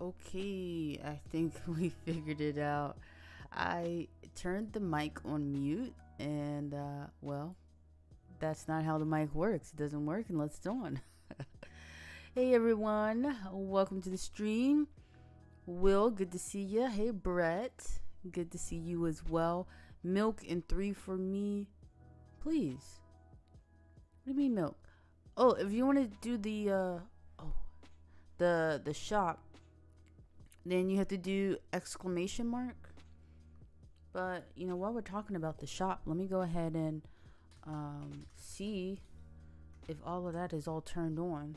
Okay, I think we figured it out. I turned the mic on mute, and well, that's not how the mic works. It doesn't work unless it's on. Hey everyone, welcome to the stream. Will, good to see you. Hey Brett, good to see you as well. Milk and 3 for me, please. What do you mean milk? Oh, if you want to do the shop, then you have to do exclamation mark. But you know, while we're talking about the shop, let me go ahead and see if all of that is all turned on.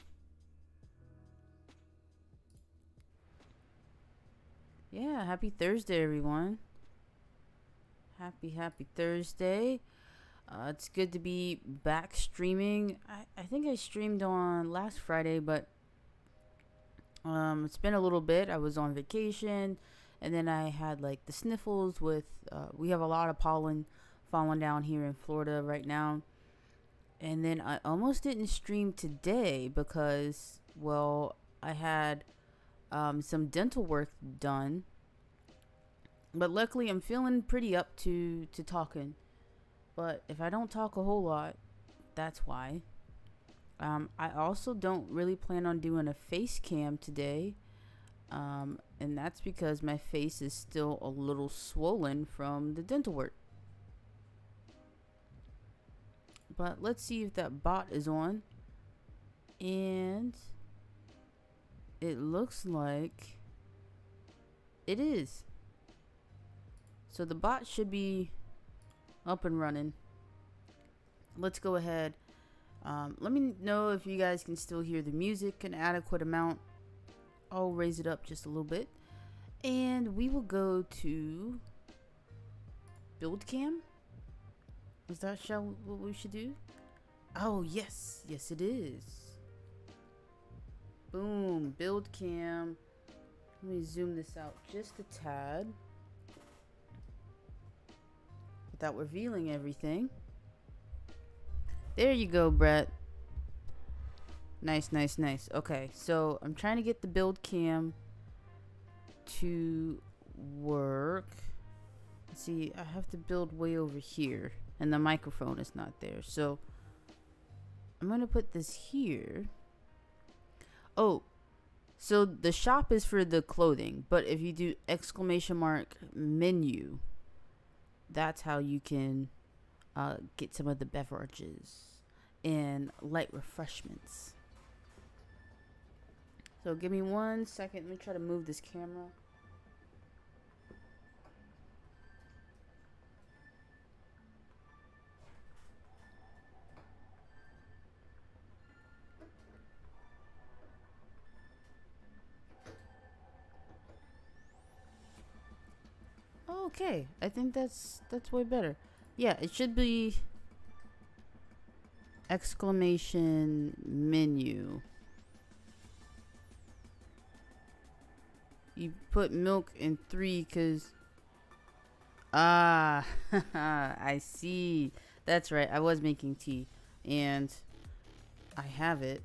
Yeah, happy Thursday, everyone. Happy Thursday. It's good to be back streaming. I think I streamed on last Friday, but it's been a little bit. I was on vacation, and then I had like the sniffles with we have a lot of pollen falling down here in Florida right now. And then I almost didn't stream today because, well, I had some dental work done. But luckily I'm feeling pretty up to talking. But if I don't talk a whole lot, that's why. I also don't really plan on doing a face cam today. And that's because my face is still a little swollen from the dental work. But let's see if that bot is on. And it looks like it is. So the bot should be up and running. Let's go ahead. Let me know if you guys can still hear the music an adequate amount. I'll raise it up just a little bit. And we will go to build cam. Is that what we should do? Oh, yes. Yes, it is. Boom. Build cam. Let me zoom this out just a tad without revealing everything. There you go, Brett. Nice. Okay, so I'm trying to get the build cam to work. Let's see, I have to build way over here, and the microphone is not there. So I'm gonna put this here. Oh, so the shop is for the clothing, but if you do exclamation mark menu, that's how you can get some of the beverages and light refreshments. So give me 1 second. Let me try to move this camera. Okay, I think that's way better. Yeah, it should be exclamation menu. You put milk in 3 because I see. That's right. I was making tea, and I have it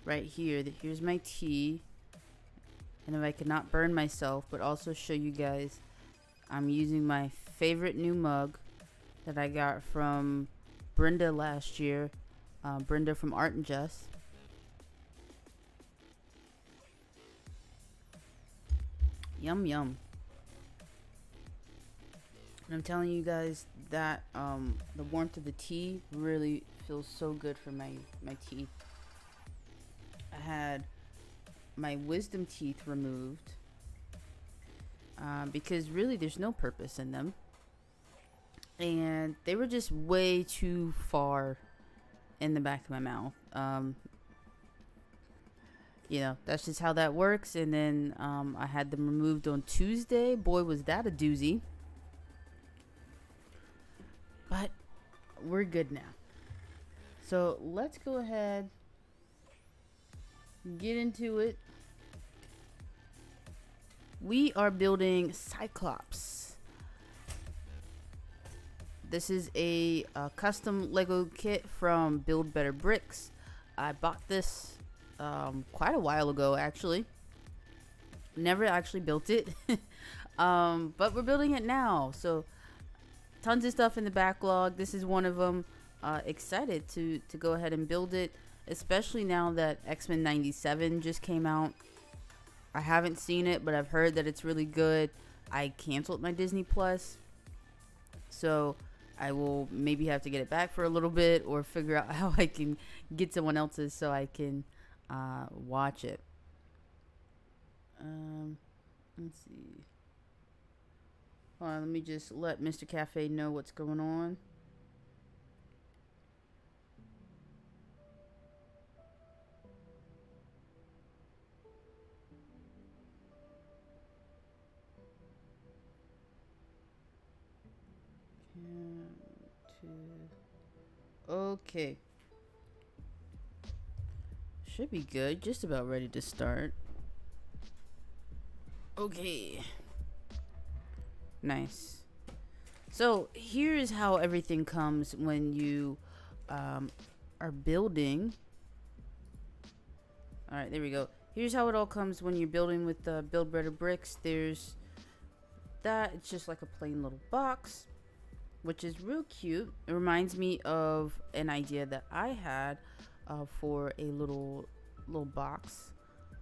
right here. Here's my tea, and if I could not burn myself, but also show you guys, I'm using my favorite new mug that I got from Brenda last year. Brenda from Art and Just. Yum yum. And I'm telling you guys that the warmth of the tea really feels so good for my teeth. I had my wisdom teeth removed because really there's no purpose in them, and they were just way too far in the back of my mouth. You know, that's just how that works. And then I had them removed on Tuesday. Boy, was that a doozy. But we're good now. So let's go ahead, get into it. We are building Cyclops. This is a custom Lego kit from Build Better Bricks. I bought this quite a while ago, actually. Never actually built it. But we're building it now. So tons of stuff in the backlog. This is one of them. Excited to go ahead and build it, especially now that X-Men 97 just came out. I haven't seen it, but I've heard that it's really good. I canceled my Disney Plus, so I will maybe have to get it back for a little bit or figure out how I can get someone else's so I can watch it. Let's see. Hold on, let me just let Mr. Cafe know what's going on. Okay. Should be good. Just about ready to start. Okay. Nice. So here's how everything comes when you are building. All right, there we go. Here's how it all comes when you're building with the Build Better bricks. There's that. It's just like a plain little box, which is real cute. It reminds me of an idea that I had for a little box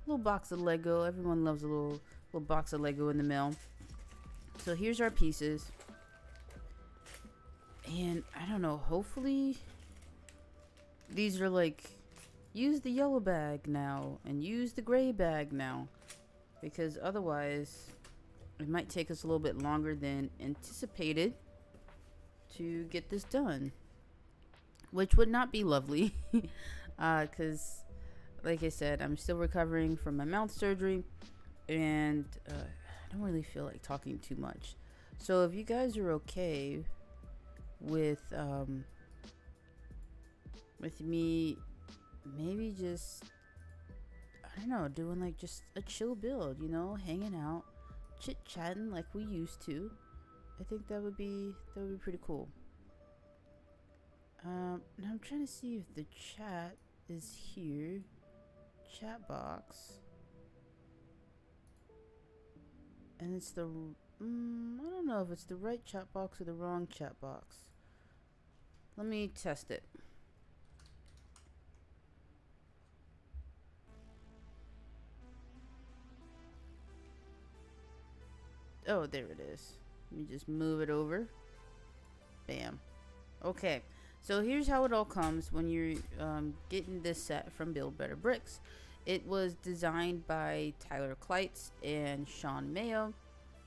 of Lego. Everyone loves a little box of Lego in the mail. So here's our pieces, and I don't know, hopefully these are like, use the yellow bag now and use the gray bag now, because otherwise it might take us a little bit longer than anticipated to get this done, which would not be lovely. Because like I said, I'm still recovering from my mouth surgery, and I don't really feel like talking too much. So if you guys are okay with me maybe just, I don't know, doing like just a chill build, you know, hanging out, chit-chatting like we used to, I think that would be pretty cool. Now I'm trying to see if the chat is here. Chat box. And it's the, I don't know if it's the right chat box or the wrong chat box. Let me test it. Oh, there it is. Let me just move it over. Bam. Okay. So here's how it all comes when you're getting this set from Build Better Bricks. It was designed by Tyler Kleitz and Sean Mayo.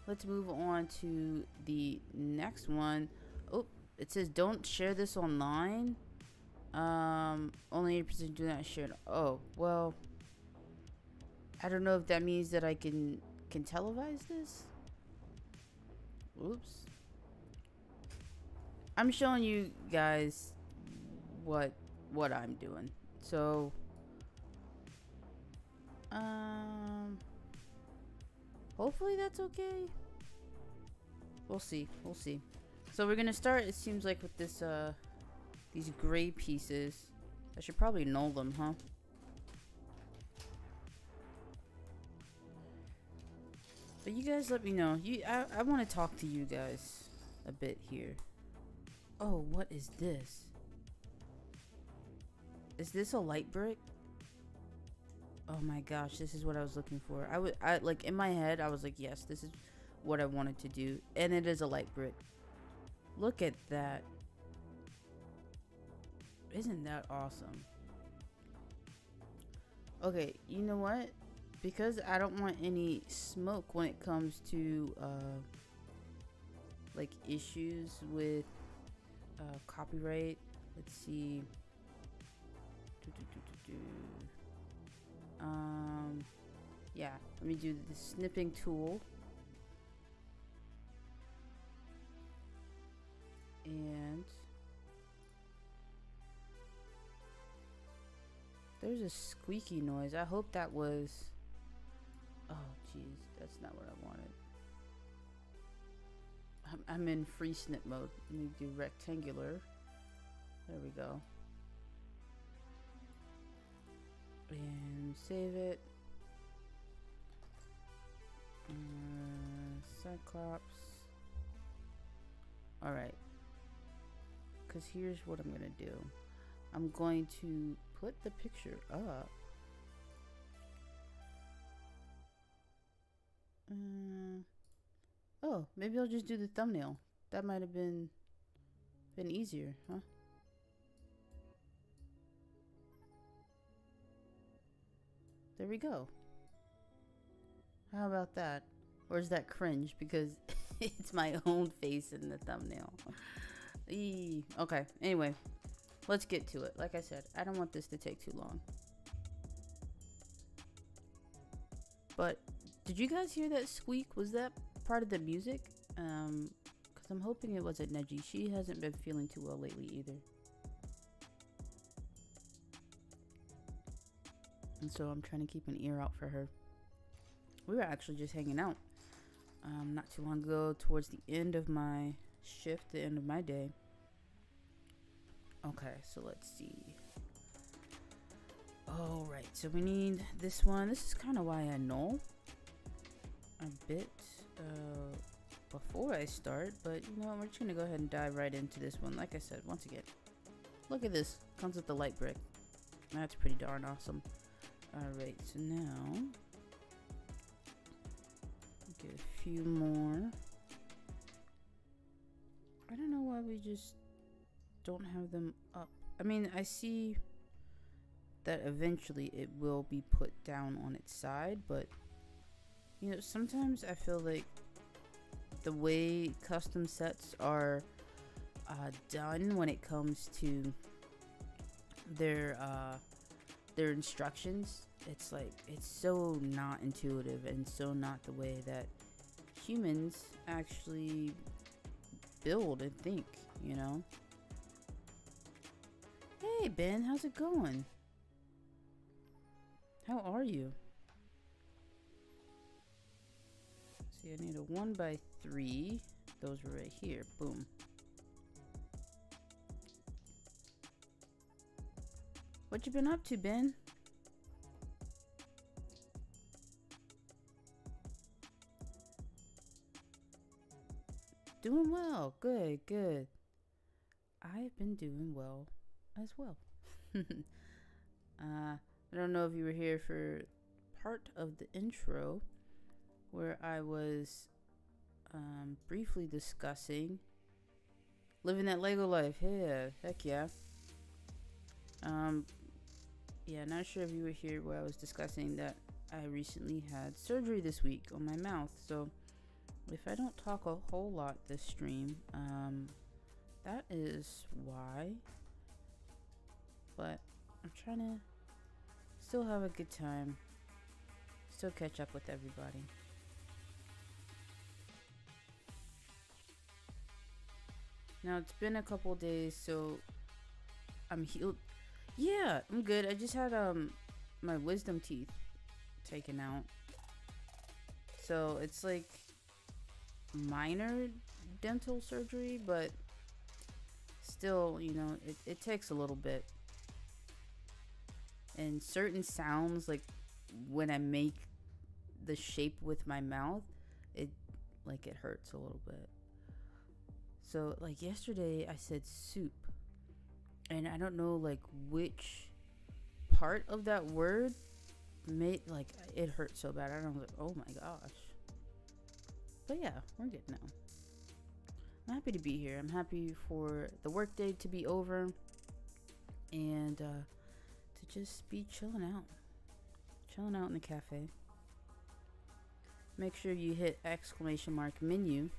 Let's move on to the next one. Oh, it says don't share this online. Only 8% do not share it. Oh, well, I don't know if that means that I can televise this. Oops. I'm showing you guys what I'm doing. So hopefully that's okay. We'll see. So we're gonna start, it seems like, with this these gray pieces. I should probably null them, huh? But you guys let me know. I want to talk to you guys a bit here. Oh, what is this? Is this a light brick? Oh my gosh, this is what I was looking for. I like, in my head, I was like, yes, this is what I wanted to do. And it is a light brick. Look at that. Isn't that awesome? Okay, you know what? Because I don't want any smoke when it comes to like issues with copyright. Let's see. Yeah, let me do the snipping tool. And there's a squeaky noise. I hope that was, oh jeez, that's not what I wanted. I'm in free snip mode. Let me do rectangular. There we go. And save it. Cyclops. Alright. Because here's what I'm going to do. I'm going to put the picture up. Oh, maybe I'll just do the thumbnail. That might have been easier, huh? There we go. How about that? Or is that cringe because it's my own face in the thumbnail? Okay, anyway, let's get to it. Like I said, I don't want this to take too long. But did you guys hear that squeak? Was that part of the music? Because I'm hoping it wasn't Neji. She hasn't been feeling too well lately either. And so I'm trying to keep an ear out for her. We were actually just hanging out not too long ago, towards the end of my shift, the end of my day. Okay, so let's see. All right, so we need this one. This is kind of why I know a bit before I start, but you know, we're just gonna go ahead and dive right into this one. Like I said, once again, look at this. Comes with the light brick. That's pretty darn awesome. All right, so now get a few more. I don't know why we just don't have them up. I mean, I see that eventually it will be put down on its side, but you know, sometimes I feel like the way custom sets are done when it comes to their instructions, it's like, it's so not intuitive and so not the way that humans actually build and think, you know? Hey Ben, how's it going? How are you? See, I need a 1x3. Those are right here. Boom. What you been up to, Ben? Doing well. Good, good. I've been doing well as well. I don't know if you were here for part of the intro where I was briefly discussing living that Lego life. Yeah, heck yeah. Yeah, not sure if you were here where I was discussing that I recently had surgery this week on my mouth. So if I don't talk a whole lot this stream, that is why. But I'm trying to still have a good time, still catch up with everybody. Now it's been a couple days, so I'm healed. Yeah, I'm good. I just had my wisdom teeth taken out, so it's like minor dental surgery, but still, you know, it takes a little bit. And certain sounds, like when I make the shape with my mouth, it hurts a little bit. So like yesterday I said soup, and I don't know like which part of that word made, like, it hurt so bad. I don't know, like, oh my gosh. But yeah, we're good now. I'm happy to be here. I'm happy for the workday to be over and to just be chilling out in the cafe. Make sure you hit ! menu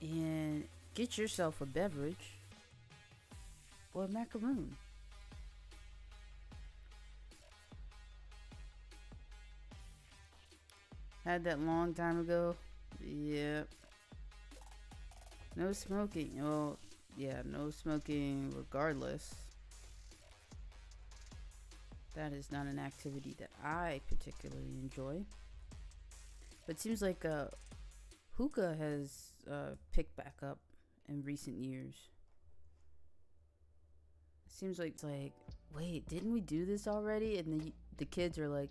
and get yourself a beverage or a macaroon. Had that long time ago. Yep. No smoking. Oh, yeah, no smoking regardless. That is not an activity that I particularly enjoy. But it seems like hookah has picked back up in recent years. It seems like it's like, wait, didn't we do this already? And the kids are like,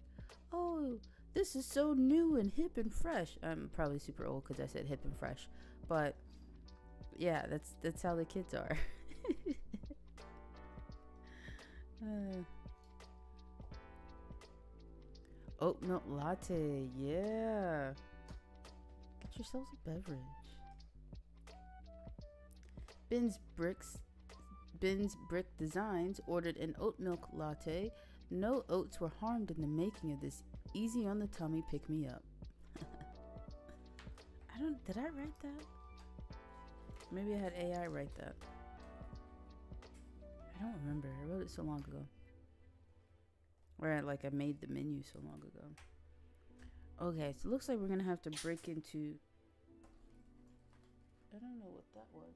oh, This is so new and hip and fresh. I'm probably super old because I said hip and fresh, but yeah, that's how the kids are. Oat milk latte, yeah. Get yourselves a beverage. Ben's Brick Designs ordered an oat milk latte. No oats were harmed in the making of this easy on the tummy pick me up. Did I write that? Maybe I had AI write that. I don't remember. I wrote it so long ago. Or I made the menu so long ago. Okay, so it looks like we're gonna have to break into. I don't know what that was.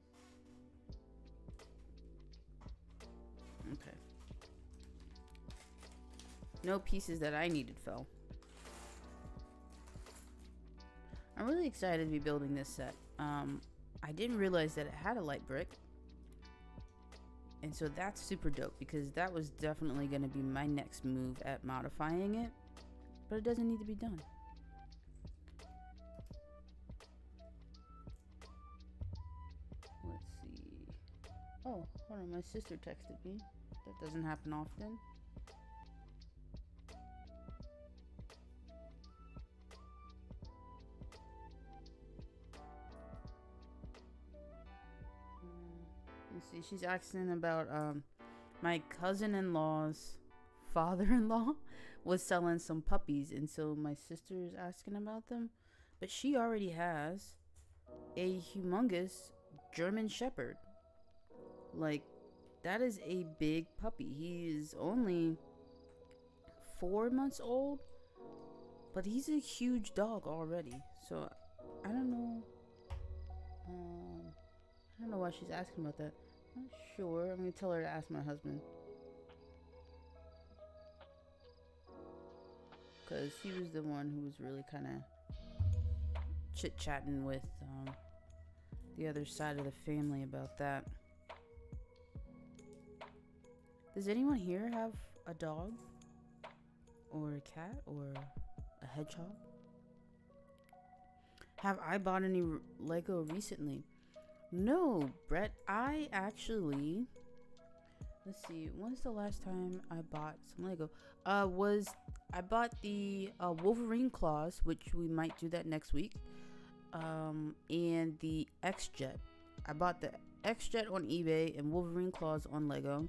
Okay. No pieces that I needed fell. I'm really excited to be building this set. I didn't realize that it had a light brick. And so that's super dope because that was definitely going to be my next move at modifying it. But it doesn't need to be done. Let's see. Oh, hold on. My sister texted me. That doesn't happen often. Let's see. She's asking about my cousin-in-law's father-in-law was selling some puppies, and so my sister is asking about them. But she already has a humongous German Shepherd. Like, that is a big puppy. He is only 4 months old, but he's a huge dog already. So I don't know. I don't know why she's asking about that. I'm not sure. I'm gonna tell her to ask my husband, because he was the one who was really kind of chit-chatting with the other side of the family about that. Does anyone here have a dog or a cat or a hedgehog? Have I bought any Lego recently? No, Brett. I actually, let's see, when's the last time I bought some Lego? I bought the Wolverine claws, which we might do that next week, and the X-Jet. I bought the X-Jet on eBay and Wolverine claws on Lego.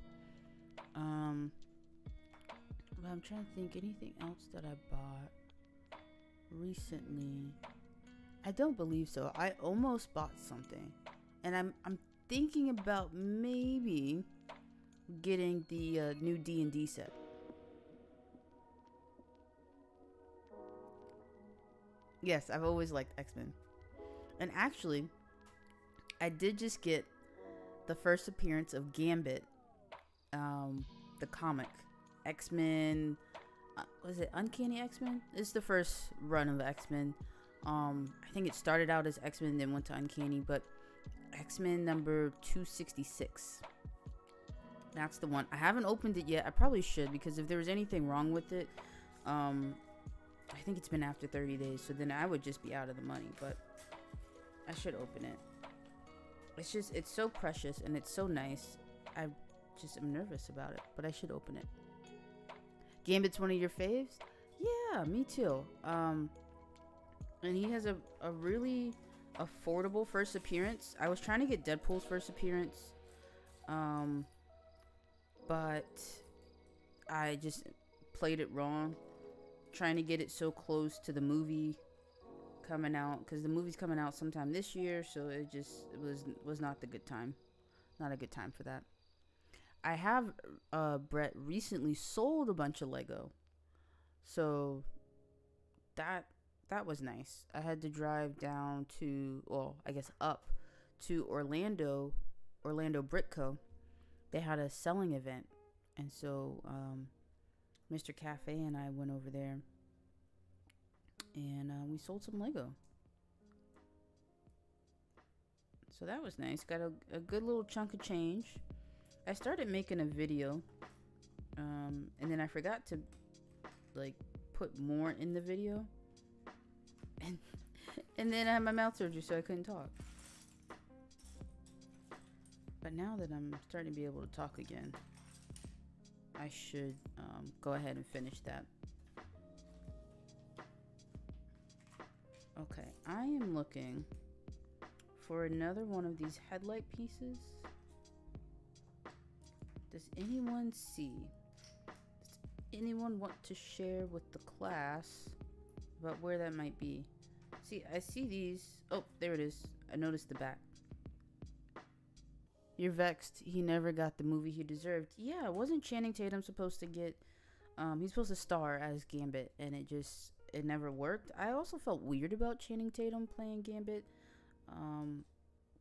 But I'm trying to think anything else that I bought recently. I don't believe so. I almost bought something, and I'm thinking about maybe getting the new D&D set. Yes, I've always liked X-Men. And actually, I did just get the first appearance of Gambit, the comic. X-Men, was it Uncanny X-Men? It's the first run of X-Men. I think it started out as X-Men and then went to Uncanny, but X-Men number 266. That's the one. I haven't opened it yet. I probably should, because if there was anything wrong with it, I think it's been after 30 days, so then I would just be out of the money, but I should open it. It's so precious and it's so nice. I just am nervous about it, but I should open it. Gambit's one of your faves? Yeah, me too. And he has a really affordable first appearance. I was trying to get Deadpool's first appearance, but I just played it wrong, trying to get it so close to the movie coming out, because the movie's coming out sometime this year, so it was not the good time. Not a good time for that. I have Brett recently sold a bunch of Lego, so that was nice. I had to drive down to, well, I guess up to Orlando Brick Co. They had a selling event, and so Mr. Cafe and I went over there, and we sold some Lego. So that was nice. Got a good little chunk of change. I started making a video, and then I forgot to put more in the video. And then I had my mouth surgery, so I couldn't talk. But now that I'm starting to be able to talk again, I should go ahead and finish that. Okay, I am looking for another one of these headlight pieces. Does anyone see? Does anyone want to share with the class about where that might be? See, I see these. Oh, there it is. I noticed the back. You're vexed. He never got the movie he deserved. Yeah, wasn't Channing Tatum supposed to get... he's supposed to star as Gambit, and it never worked. I also felt weird about Channing Tatum playing Gambit.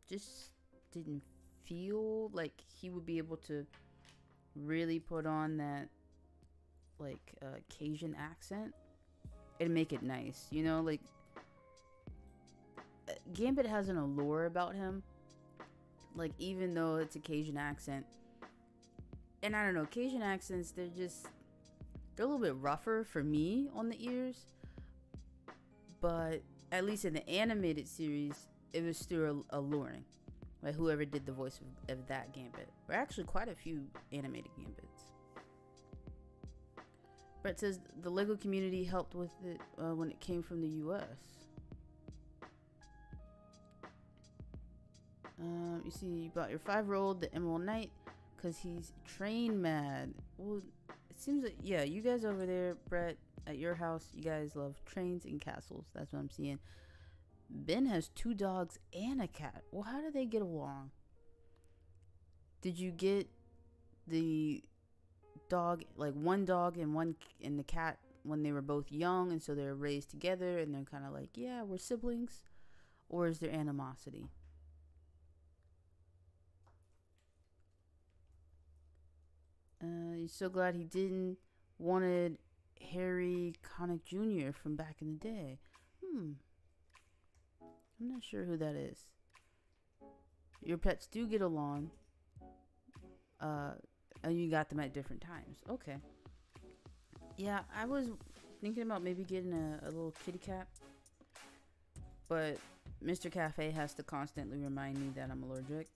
Just didn't feel like he would be able to really put on that, like, Cajun accent and make it nice. You know, like... Gambit has an allure about him. Like, even though it's a Cajun accent. And I don't know, Cajun accents, they're a little bit rougher for me on the ears. But at least in the animated series, it was still alluring. Like, whoever did the voice of that Gambit. There are actually quite a few animated Gambits. Brett says the LEGO community helped with it when it came from the US. You see, you bought your 5-year-old the Emerald Knight because he's train mad. Well, it seems like, yeah, you guys over there, Brett, at your house, you guys love trains and castles. That's what I'm seeing. Ben has 2 dogs and a cat. Well, how do they get along? Did you get the dog, like one dog and the cat when they were both young, and so they're raised together and they're kind of like, yeah, we're siblings? Or is there animosity? He's so glad he didn't wanted Harry Connick Jr. from back in the day. I'm not sure who that is. Your pets do get along. And you got them at different times. Okay. Yeah, I was thinking about maybe getting a little kitty cat. But Mr. Cafe has to constantly remind me that I'm allergic.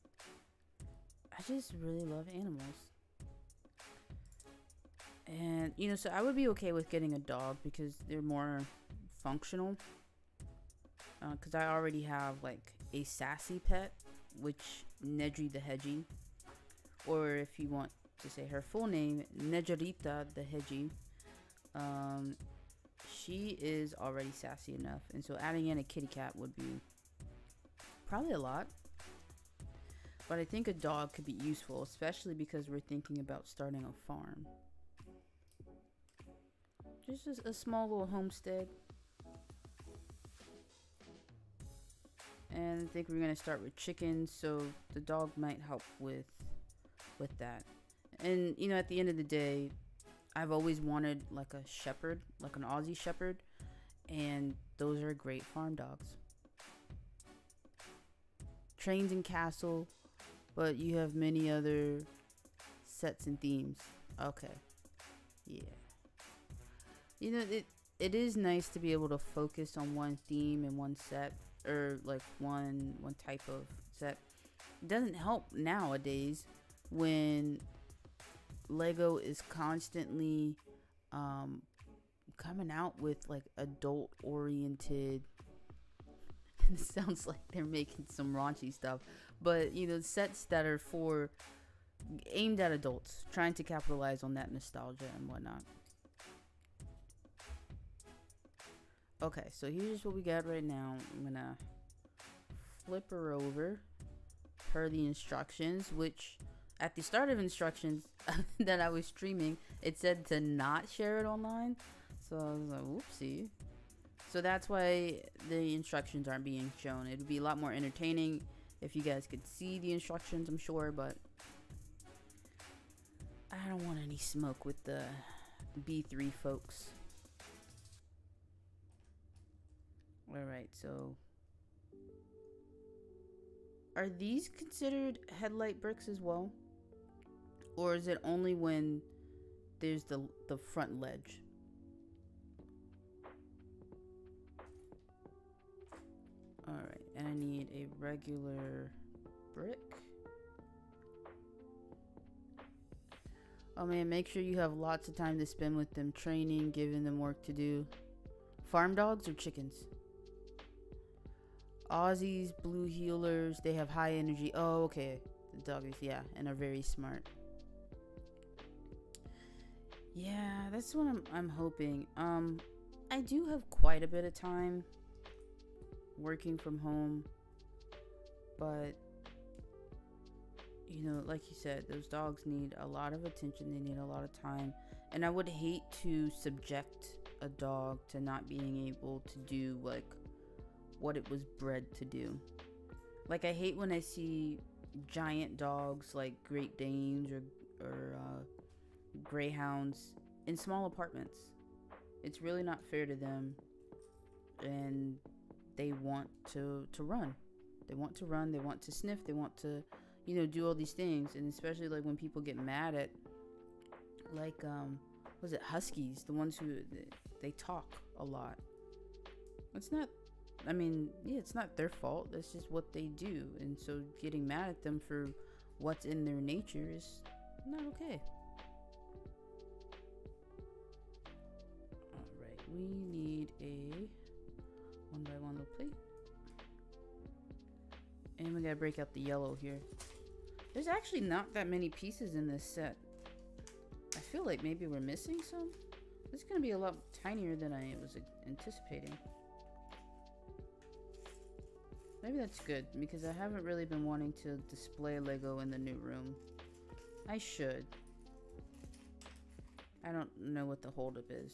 I just really love animals. And, you know, so I would be okay with getting a dog because they're more functional. Because I already have, like, a sassy pet, which Nedry the Hedgie. Or if you want to say her full name, Nejarita the Hedgie. She is already sassy enough. And so adding in a kitty cat would be probably a lot. But I think a dog could be useful, especially because we're thinking about starting a farm. Just a small little homestead. And I think we're going to start with chickens, so the dog might help with that. And, you know, at the end of the day, I've always wanted like a shepherd, like an Aussie shepherd. And those are great farm dogs. Trains and castle, but you have many other sets and themes. Okay. Yeah. You know, it is nice to be able to focus on one theme and one set, or like one type of set. It doesn't help nowadays when LEGO is constantly coming out with like adult oriented. It sounds like they're making some raunchy stuff, but you know, sets that are aimed at adults, trying to capitalize on that nostalgia and whatnot. Okay, so here's what we got right now. I'm gonna flip her over per the instructions, which at the start of instructions that I was streaming, it said to not share it online. So I was like, whoopsie. So that's why the instructions aren't being shown. It would be a lot more entertaining if you guys could see the instructions, I'm sure, but I don't want any smoke with the B3 folks. Alright, so are these considered headlight bricks as well? Or is it only when there's the front ledge? need a regular brick. Oh man, make sure you have lots of time to spend with them, training, giving them work to do. Farm dogs or chickens? Aussies, blue healers, they have high energy. Oh, okay. The doggies, yeah, and are very smart. Yeah, that's what I'm hoping. I do have quite a bit of time working from home, but you know, like you said, those dogs need a lot of attention. They need a lot of time, and I would hate to subject a dog to not being able to do like what it was bred to do. Like, I hate when I see giant dogs like Great Danes or Greyhounds in small apartments. It's really not fair to them, and they want to run. They want to run. They want to sniff. They want to, you know, do all these things. And especially like when people get mad at, like, was it huskies? The ones who they talk a lot. It's not. I mean, yeah, it's not their fault. That's just what they do. And so getting mad at them for what's in their nature is not okay. Alright, we need a 1x1 little plate. And we gotta break out the yellow here. There's actually not that many pieces in this set. I feel like maybe we're missing some. This is gonna be a lot tinier than I was anticipating. Maybe that's good, because I haven't really been wanting to display Lego in the new room. I should. I don't know what the holdup is.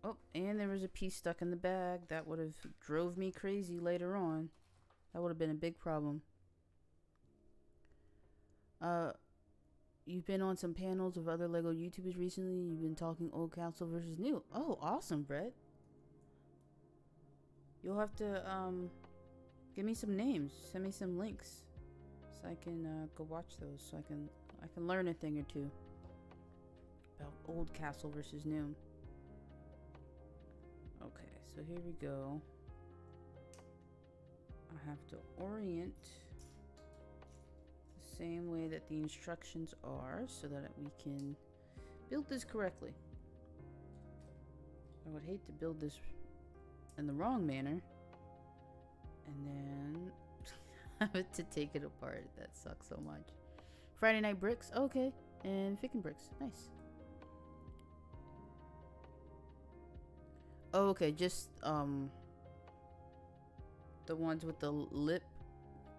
Oh, and there was a piece stuck in the bag. That would have drove me crazy later on. That would have been a big problem. You've been on some panels of other Lego YouTubers recently. You've been talking old castle versus new. Oh, awesome, Brett. You'll have to give me some names. Send me some links so I can go watch those. So I can learn a thing or two about old castle versus new. Okay, so here we go. I have to orient same way that the instructions are so that we can build this correctly. I would hate to build this in the wrong manner and then have to take it apart. That sucks so much. Friday night bricks, okay, and Ficken bricks, nice. Oh, okay, just the ones with the lip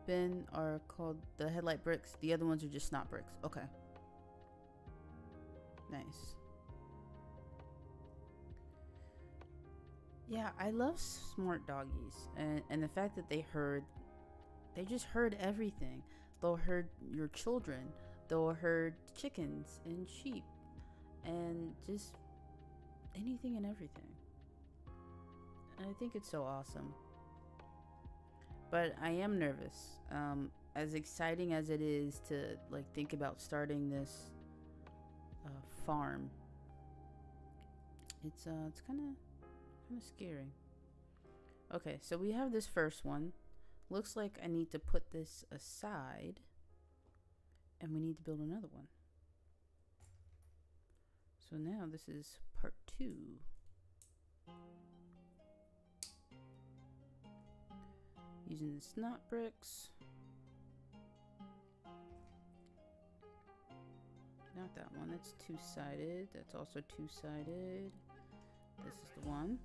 bin are called the headlight bricks. The other ones are just snot bricks. Okay. Nice. Yeah, I love smart doggies. And the fact that they just heard everything. They'll herd your children. They'll herd chickens and sheep. And just anything and everything. And I think it's so awesome. But I am nervous. As exciting as it is to like think about starting this farm, it's kind of scary. Okay, so we have this first one. Looks like I need to put this aside, and we need to build another one. So now this is part 2. Using the snot bricks. Not that one, that's two-sided. That's also two-sided. This is the one.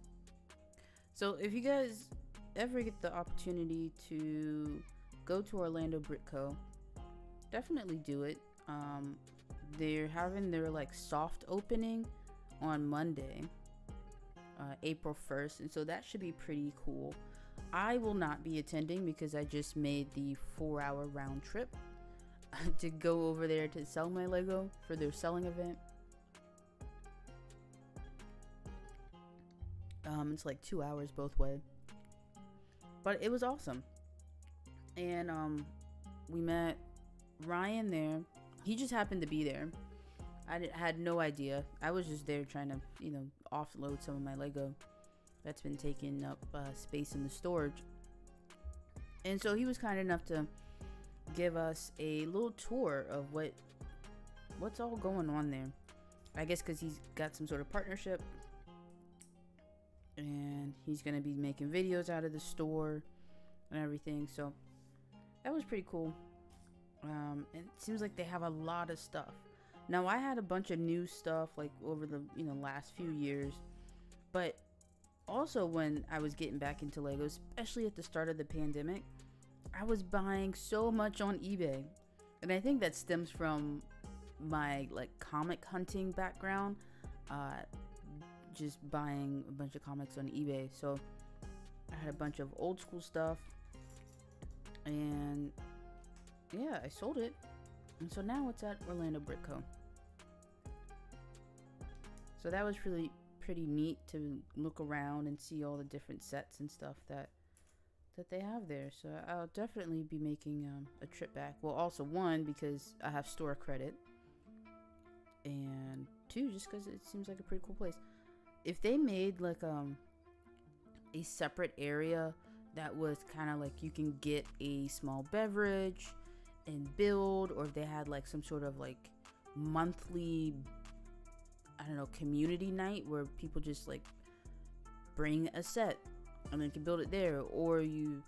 So if you guys ever get the opportunity to go to Orlando Brick Co., definitely do it. They're having their like soft opening on Monday, April 1st, and so that should be pretty cool. I will not be attending because I just made the 4-hour round trip to go over there to sell my Lego for their selling event. It's like 2 hours both way, but it was awesome. And we met Ryan there. He just happened to be there, had no idea. I was just there trying to, offload some of my Lego that's been taking up space in the storage. And so he was kind enough to give us a little tour of what's all going on there. I guess because he's got some sort of partnership, and he's gonna be making videos out of the store and everything. So that was pretty cool. And it seems like they have a lot of stuff. Now, I had a bunch of new stuff like over the last few years, but also when I was getting back into Lego, especially at the start of the pandemic, I was buying so much on eBay. And I think that stems from my like comic hunting background, just buying a bunch of comics on eBay. So I had a bunch of old school stuff, and yeah, I sold it, and so now it's at Orlando Brick Co. So that was really pretty neat to look around and see all the different sets and stuff that they have there. So I'll definitely be making a trip back. Well, also one, because I have store credit, and two, just because it seems like a pretty cool place. If they made like a separate area that was kind of like you can get a small beverage and build, or if they had like some sort of like monthly, I don't know, community night where people just like bring a set and then can build it there, or you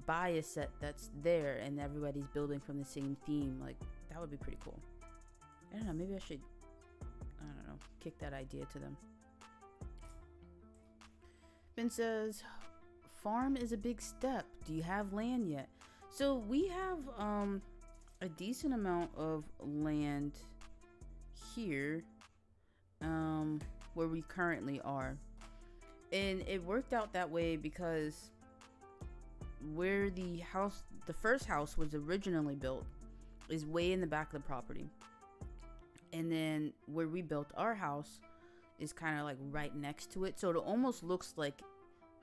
buy a set that's there and everybody's building from the same theme, like that would be pretty cool. I don't know, maybe I should, I don't know, kick that idea to them. Ben says, farm is a big step. Do you have land yet? So we have a decent amount of land here where we currently are. And it worked out that way because where the first house was originally built is way in the back of the property. And then where we built our house is kind of like right next to it. So it almost looks like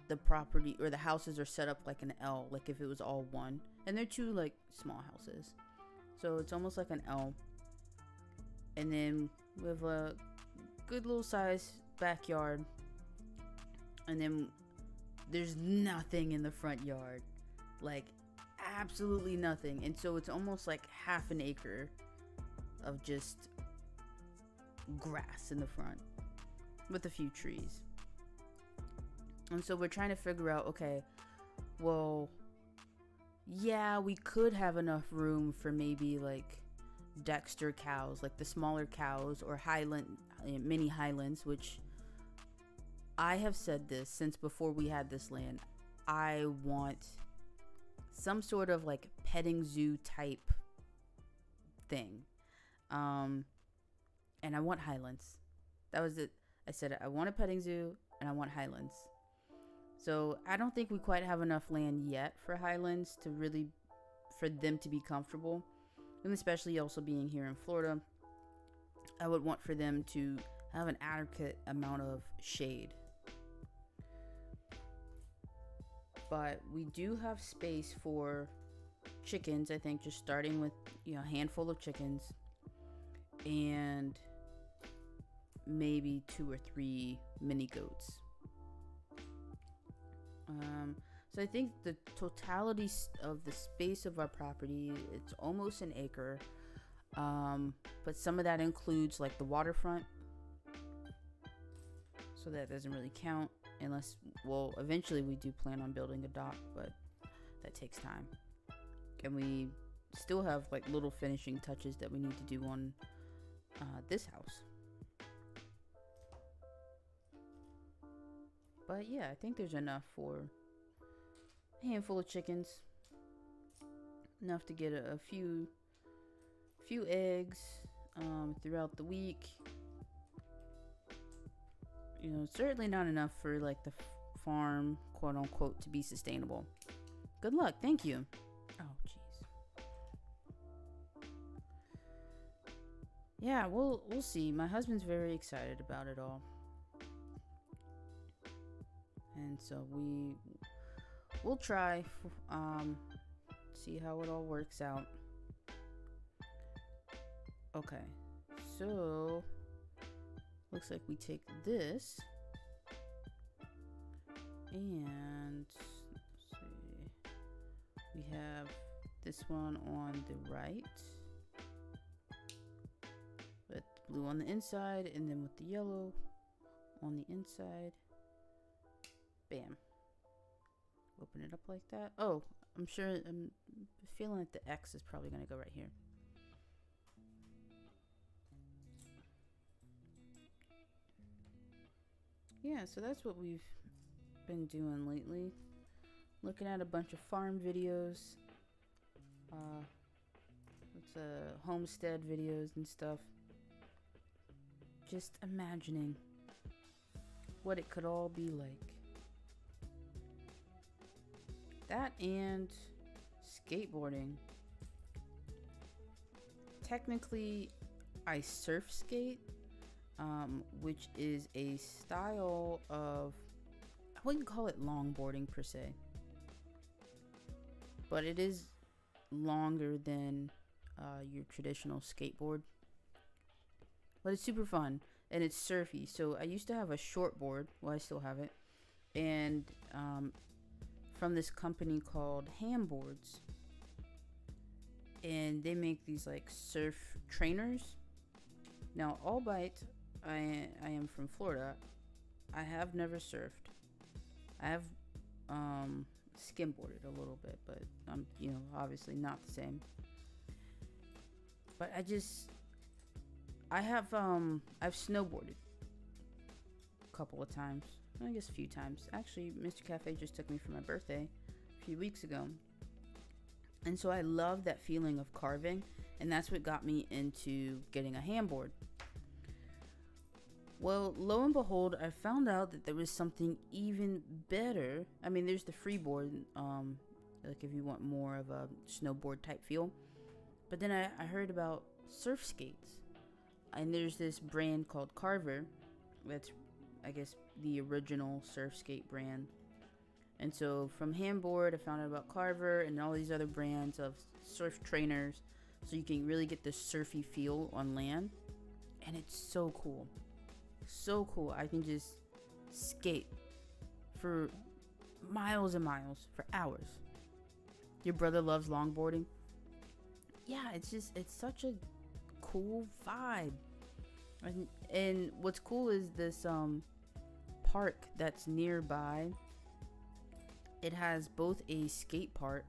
the property or the houses are set up like an L, like if it was all one. And they're two like small houses. So it's almost like an L. And then we have a good little size backyard. And then there's nothing in the front yard. Like absolutely nothing. And so it's almost like half an acre of just grass in the front with a few trees. And so we're trying to figure out, okay, well, yeah, we could have enough room for maybe like Dexter cows, like the smaller cows, or mini Highlands, which I have said this since before we had this land. I want some sort of like petting zoo type thing. And I want Highlands. That was it. I said I want a petting zoo and I want Highlands. So I don't think we quite have enough land yet for Highlands to really, for them to be comfortable. And especially also being here in Florida, I would want for them to have an adequate amount of shade. But we do have space for chickens, I think, just starting with, a handful of chickens and maybe 2 or 3 mini goats. So I think the totality of the space of our property, it's almost an acre. But some of that includes like the waterfront. So that doesn't really count unless, well, eventually we do plan on building a dock, but that takes time. And we still have like little finishing touches that we need to do on this house. But yeah, I think there's enough for a handful of chickens. Enough to get a few eggs throughout the week. Certainly not enough for like the farm, quote unquote, to be sustainable. Good luck. Thank you. Oh, jeez. Yeah, we'll see. My husband's very excited about it all. And so we'll try, see how it all works out. Okay, so looks like we take this and let's see, we have this one on the right with blue on the inside, and then with the yellow on the inside. Bam. Open it up like that. Oh, I'm feeling like the X is probably going to go right here. Yeah, so that's what we've been doing lately. Looking at a bunch of farm videos. It's homestead videos and stuff. Just imagining what it could all be like. That and skateboarding. Technically, I surf skate, which is a style of, I wouldn't call it longboarding per se, but it is longer than your traditional skateboard. But it's super fun and it's surfy. So I used to have a shortboard. Well, I still have it, and from this company called Handboards, and they make these like surf trainers. Now, albeit I am from Florida, I have never surfed. I have skimboarded a little bit, but I'm obviously not the same. But I've snowboarded a couple of times. I guess a few times. Actually, Mr. Cafe just took me for my birthday a few weeks ago. And so I love that feeling of carving, and that's what got me into getting a handboard. Well, lo and behold, I found out that there was something even better. I mean, there's the freeboard, like if you want more of a snowboard type feel. But then I heard about surf skates. And there's this brand called Carver. That's, I guess, the original surf skate brand. And so from Handboard, I found out about Carver and all these other brands of surf trainers. So you can really get the surfy feel on land. And it's so cool. So cool. I can just skate for miles and miles for hours. Your brother loves longboarding. Yeah, it's such a cool vibe. And what's cool is this park that's nearby. It has both a skate park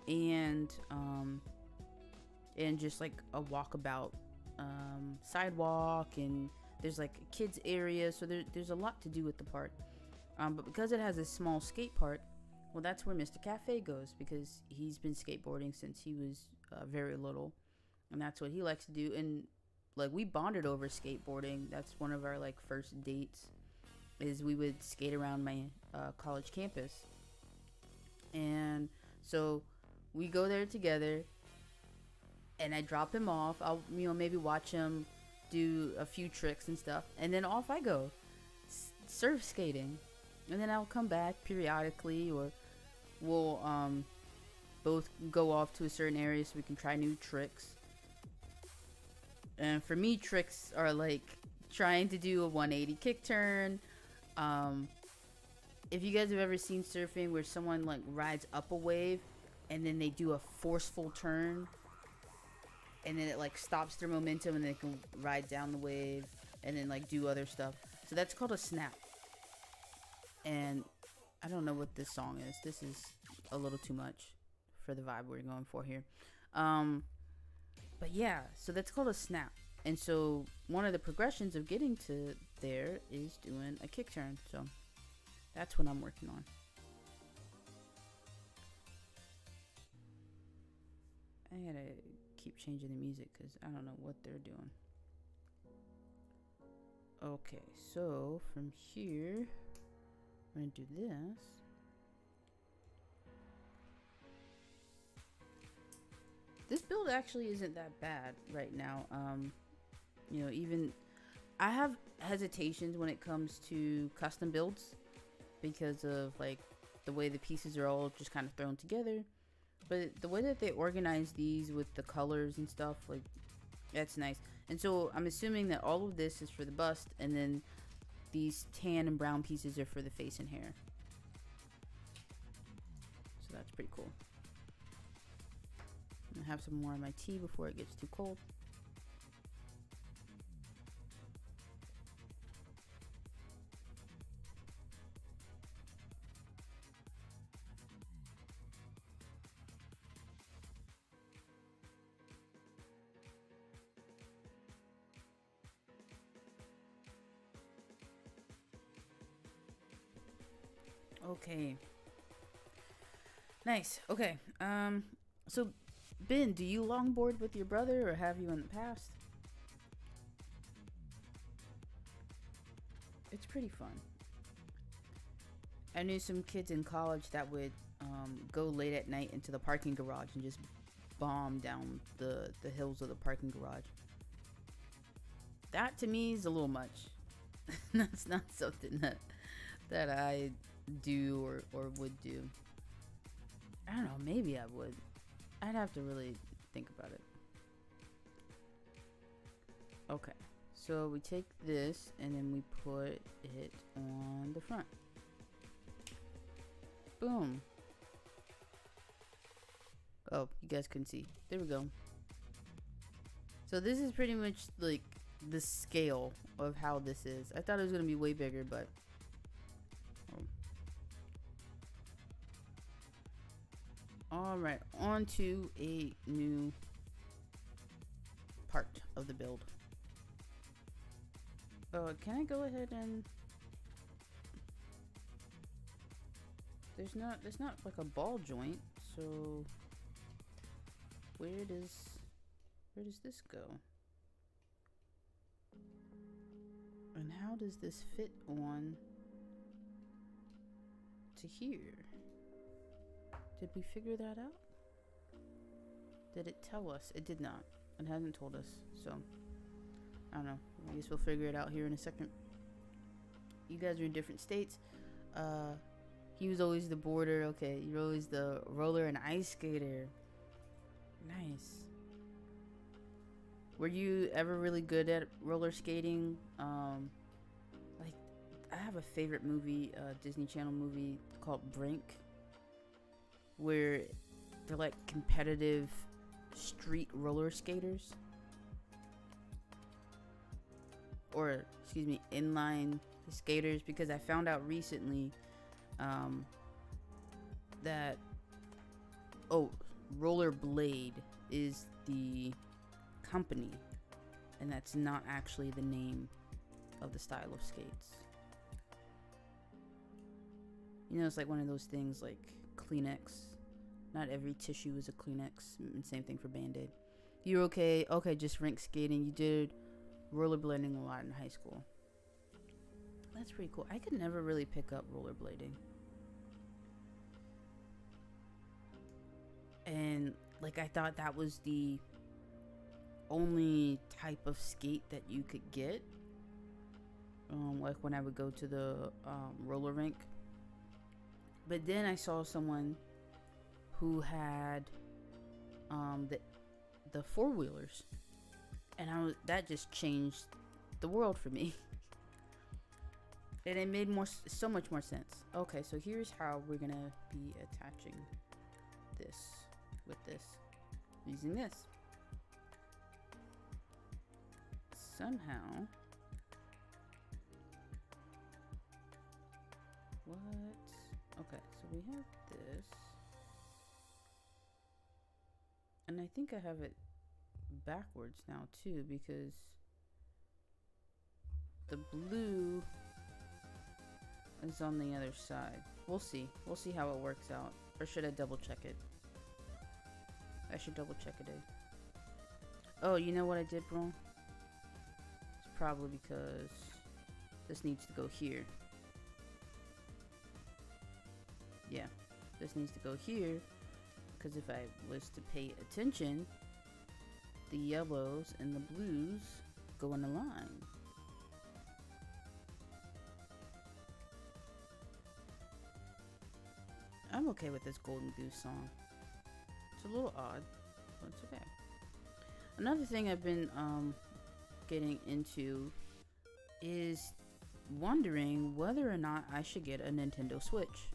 and just like a walkabout sidewalk, and there's like a kids area, so there's a lot to do with the park. But because it has a small skate park, well, that's where Mr. Cafe goes, because he's been skateboarding since he was very little, and that's what he likes to do. And like, we bonded over skateboarding. That's one of our like first dates, is we would skate around my college campus. And so we go there together, and I drop him off. I'll maybe watch him do a few tricks and stuff, and then off I go surf skating. And then I'll come back periodically, or we'll both go off to a certain area so we can try new tricks. And for me, tricks are like trying to do a 180 kick turn. If you guys have ever seen surfing where someone like rides up a wave and then they do a forceful turn, and then it like stops their momentum and they can ride down the wave and then like do other stuff. So that's called a snap. And I don't know what this song is. This is a little too much for the vibe we're going for here. But yeah, so that's called a snap. And so one of the progressions of getting to there is doing a kick turn. So that's what I'm working on. I gotta keep changing the music because I don't know what they're doing. Okay, so from here, we're gonna do this. This build actually isn't that bad right now. Even I have hesitations when it comes to custom builds because of like the way the pieces are all just kind of thrown together. But the way that they organize these with the colors and stuff, like, that's nice. And so I'm assuming that all of this is for the bust, and then these tan and brown pieces are for the face and hair. So that's pretty cool. I'm gonna have some more of my tea before it gets too cold. Okay. Nice. Okay. So Ben, do you longboard with your brother, or have you in the past? It's pretty fun. I knew some kids in college that would go late at night into the parking garage and just bomb down the hills of the parking garage. That to me is a little much. That's not something that I do or would do. I don't know, maybe I would. I'd have to really think about it. Okay, so we take this and then we put it on the front. Boom. Oh, you guys couldn't see. There we go. So this is pretty much like the scale of how this is. I thought it was going to be way bigger, but... Oh. Alright, on to a new part of the build. Can I go ahead and... There's not like a ball joint, so... Where does this go? And how does this fit on to here? Did we figure that out? Did it tell us? It did not. It hasn't told us, so I don't know. I guess we'll figure it out here in a second. You guys are in different states. He was always the boarder. Okay, you're always the roller and ice skater. Nice. Were you ever really good at roller skating? Like, I have a favorite movie, Disney Channel movie called Brink, where they're like competitive street roller skaters, or excuse me, inline skaters, because I found out recently that Rollerblade is the company, and that's not actually the name of the style of skates. You know, it's like one of those things like Kleenex. Not every tissue is a Kleenex, and same thing for Band-Aid. You're okay, just rink skating. You did rollerblading a lot in high school. That's pretty cool. I could never really pick up rollerblading. And like, I thought that was the only type of skate that you could get. Like when I would go to the roller rink. But then I saw someone who had the four-wheelers, and that just changed the world for me. And it made so much more sense. Okay, so here's how we're gonna be attaching this with this, using this. Somehow, what? Okay, so we have this, and I think I have it backwards now too, because the blue is on the other side. We'll see how it works out. Or should I double check it? I should double check it. Oh, you know what I did wrong? It's probably because this needs to go here. Yeah, this needs to go here, because if I was to pay attention, the yellows and the blues go in a line. I'm okay with this Golden Goose song. It's a little odd, but it's okay. Another thing I've been getting into is wondering whether or not I should get a Nintendo Switch,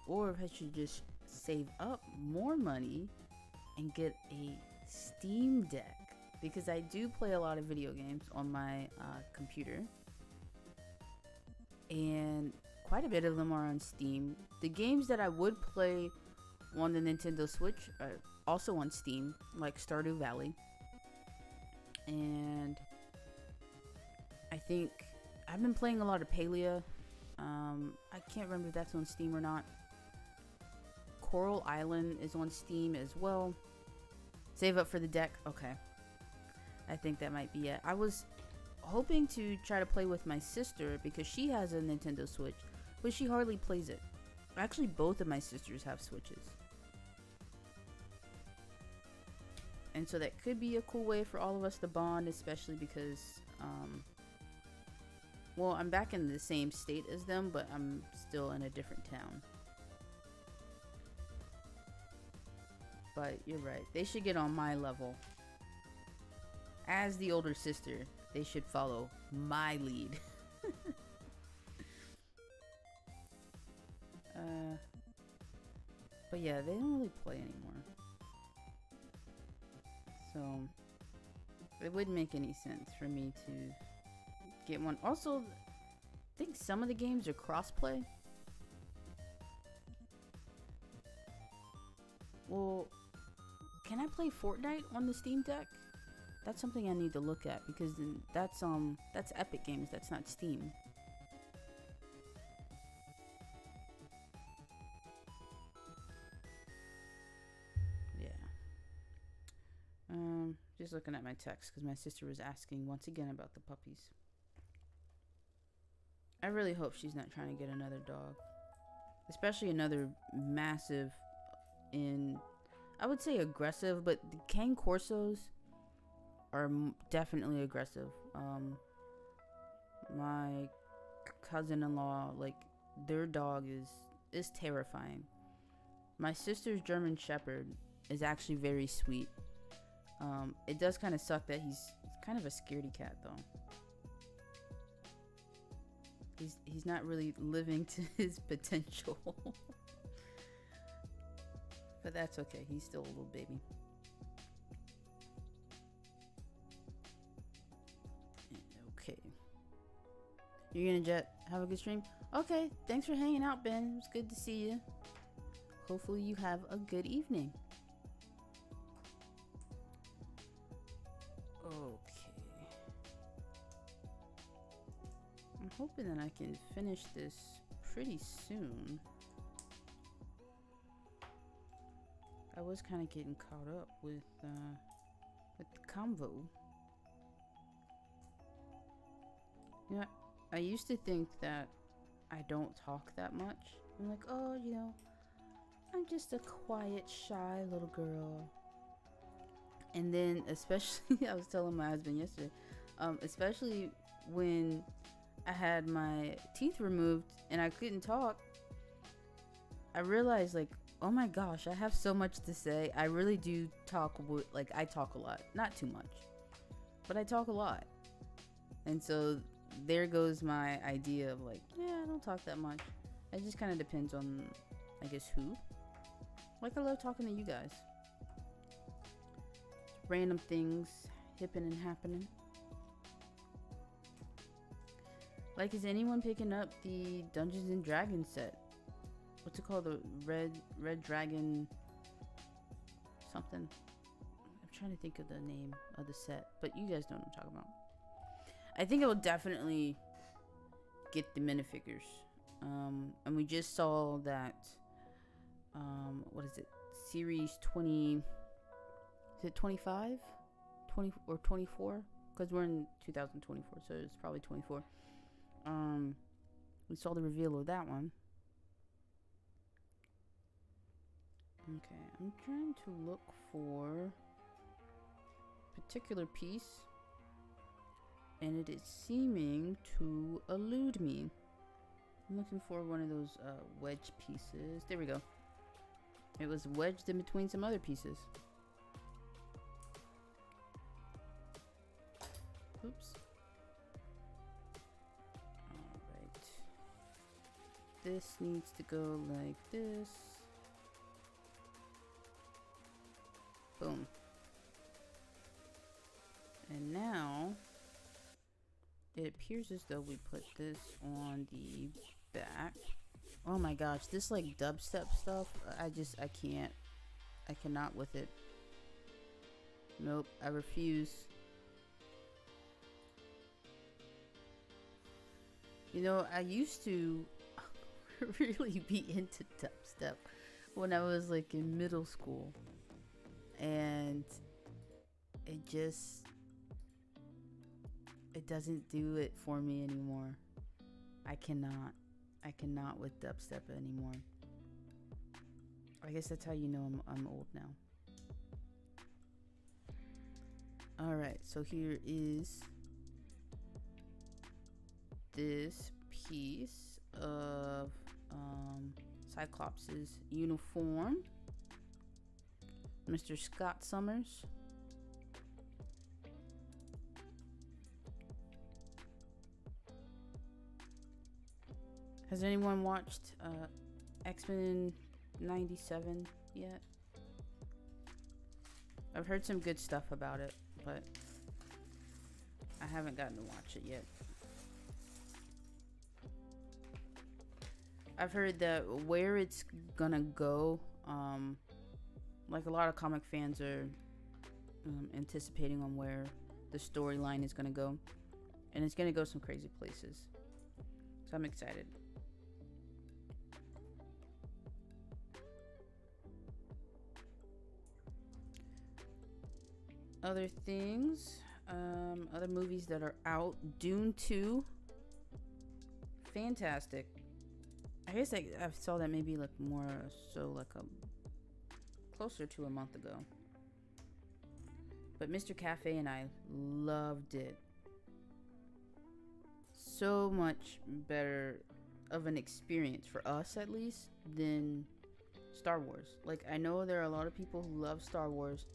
or if I should just save up more money and get a Steam Deck, because I do play a lot of video games on my computer, and quite a bit of them are on Steam. The games that I would play on the Nintendo Switch are also on Steam, like Stardew Valley, and I think I've been playing a lot of Palia. I can't remember if that's on Steam or not. Coral Island is on Steam as well. Save up for the deck. Okay, I think that might be it. I was hoping to try to play with my sister because she has a Nintendo Switch, but she hardly plays it. Actually, both of my sisters have Switches. And so that could be a cool way for all of us to bond, especially because, well, I'm back in the same state as them, but I'm still in a different town. But you're right. They should get on my level. As the older sister, they should follow my lead. But yeah, they don't really play anymore. So it wouldn't make any sense for me to get one. Also, I think some of the games are crossplay. Well, can I play Fortnite on the Steam Deck? That's something I need to look at, because that's Epic Games, that's not Steam. Yeah. Just looking at my text because my sister was asking once again about the puppies. I really hope she's not trying to get another dog, especially another massive, I would say aggressive, but the Cane Corsos are definitely aggressive. My cousin-in-law, like, their dog is terrifying. My sister's German Shepherd is actually very sweet. It does kind of suck that he's kind of a scaredy cat, though. He's not really living to his potential. But that's okay. He's still a little baby. Okay. You're gonna have a good stream? Okay. Thanks for hanging out, Ben. It was good to see you. Hopefully you have a good evening. Okay. I'm hoping that I can finish this pretty soon. I was kind of getting caught up with the convo. You know, I used to think that I don't talk that much. I'm like, oh, you know, I'm just a quiet, shy little girl. And then, especially, I was telling my husband yesterday, especially when I had my teeth removed and I couldn't talk, I realized, like, oh my gosh, I have so much to say. I really do talk, I talk a lot. Not too much, but I talk a lot. And so there goes my idea of, like, yeah, I don't talk that much. It just kind of depends on, I guess, who. Like, I love talking to you guys. Random things hipping and happening. Like, is anyone picking up the Dungeons and Dragons set? What's it called? The Red Dragon something. I'm trying to think of the name of the set, but you guys know what I'm talking about. I think I will definitely get the minifigures. And we just saw that, what is it? Series 20, is it 25? 20 or 24? Because we're in 2024, so it's probably 24. We saw the reveal of that one. Okay, I'm trying to look for a particular piece, and it is seeming to elude me. I'm looking for one of those wedge pieces. There we go. It was wedged in between some other pieces. Oops. Alright. This needs to go like this. Boom. And now, it appears as though we put this on the back. Oh my gosh, this like dubstep stuff, I can't. I cannot with it. Nope, I refuse. You know, I used to really be into dubstep when I was like in middle school. And it doesn't do it for me anymore. I cannot with dubstep anymore. I guess that's how you know I'm old now. Alright, so here is this piece of Cyclops' uniform. Mr. Scott Summers. Has anyone watched X-Men 97 yet? I've heard some good stuff about it, but I haven't gotten to watch it yet. I've heard that where it's gonna go, like a lot of comic fans are anticipating on where the storyline is gonna go, and it's gonna go some crazy places. So I'm excited. Other things, other movies that are out. Dune 2, fantastic. I guess I saw that maybe like more so like closer to a month ago. But Mr. Cafe and I loved it. So much better of an experience for us, at least, than Star Wars. Like, I know there are a lot of people who love Star Wars.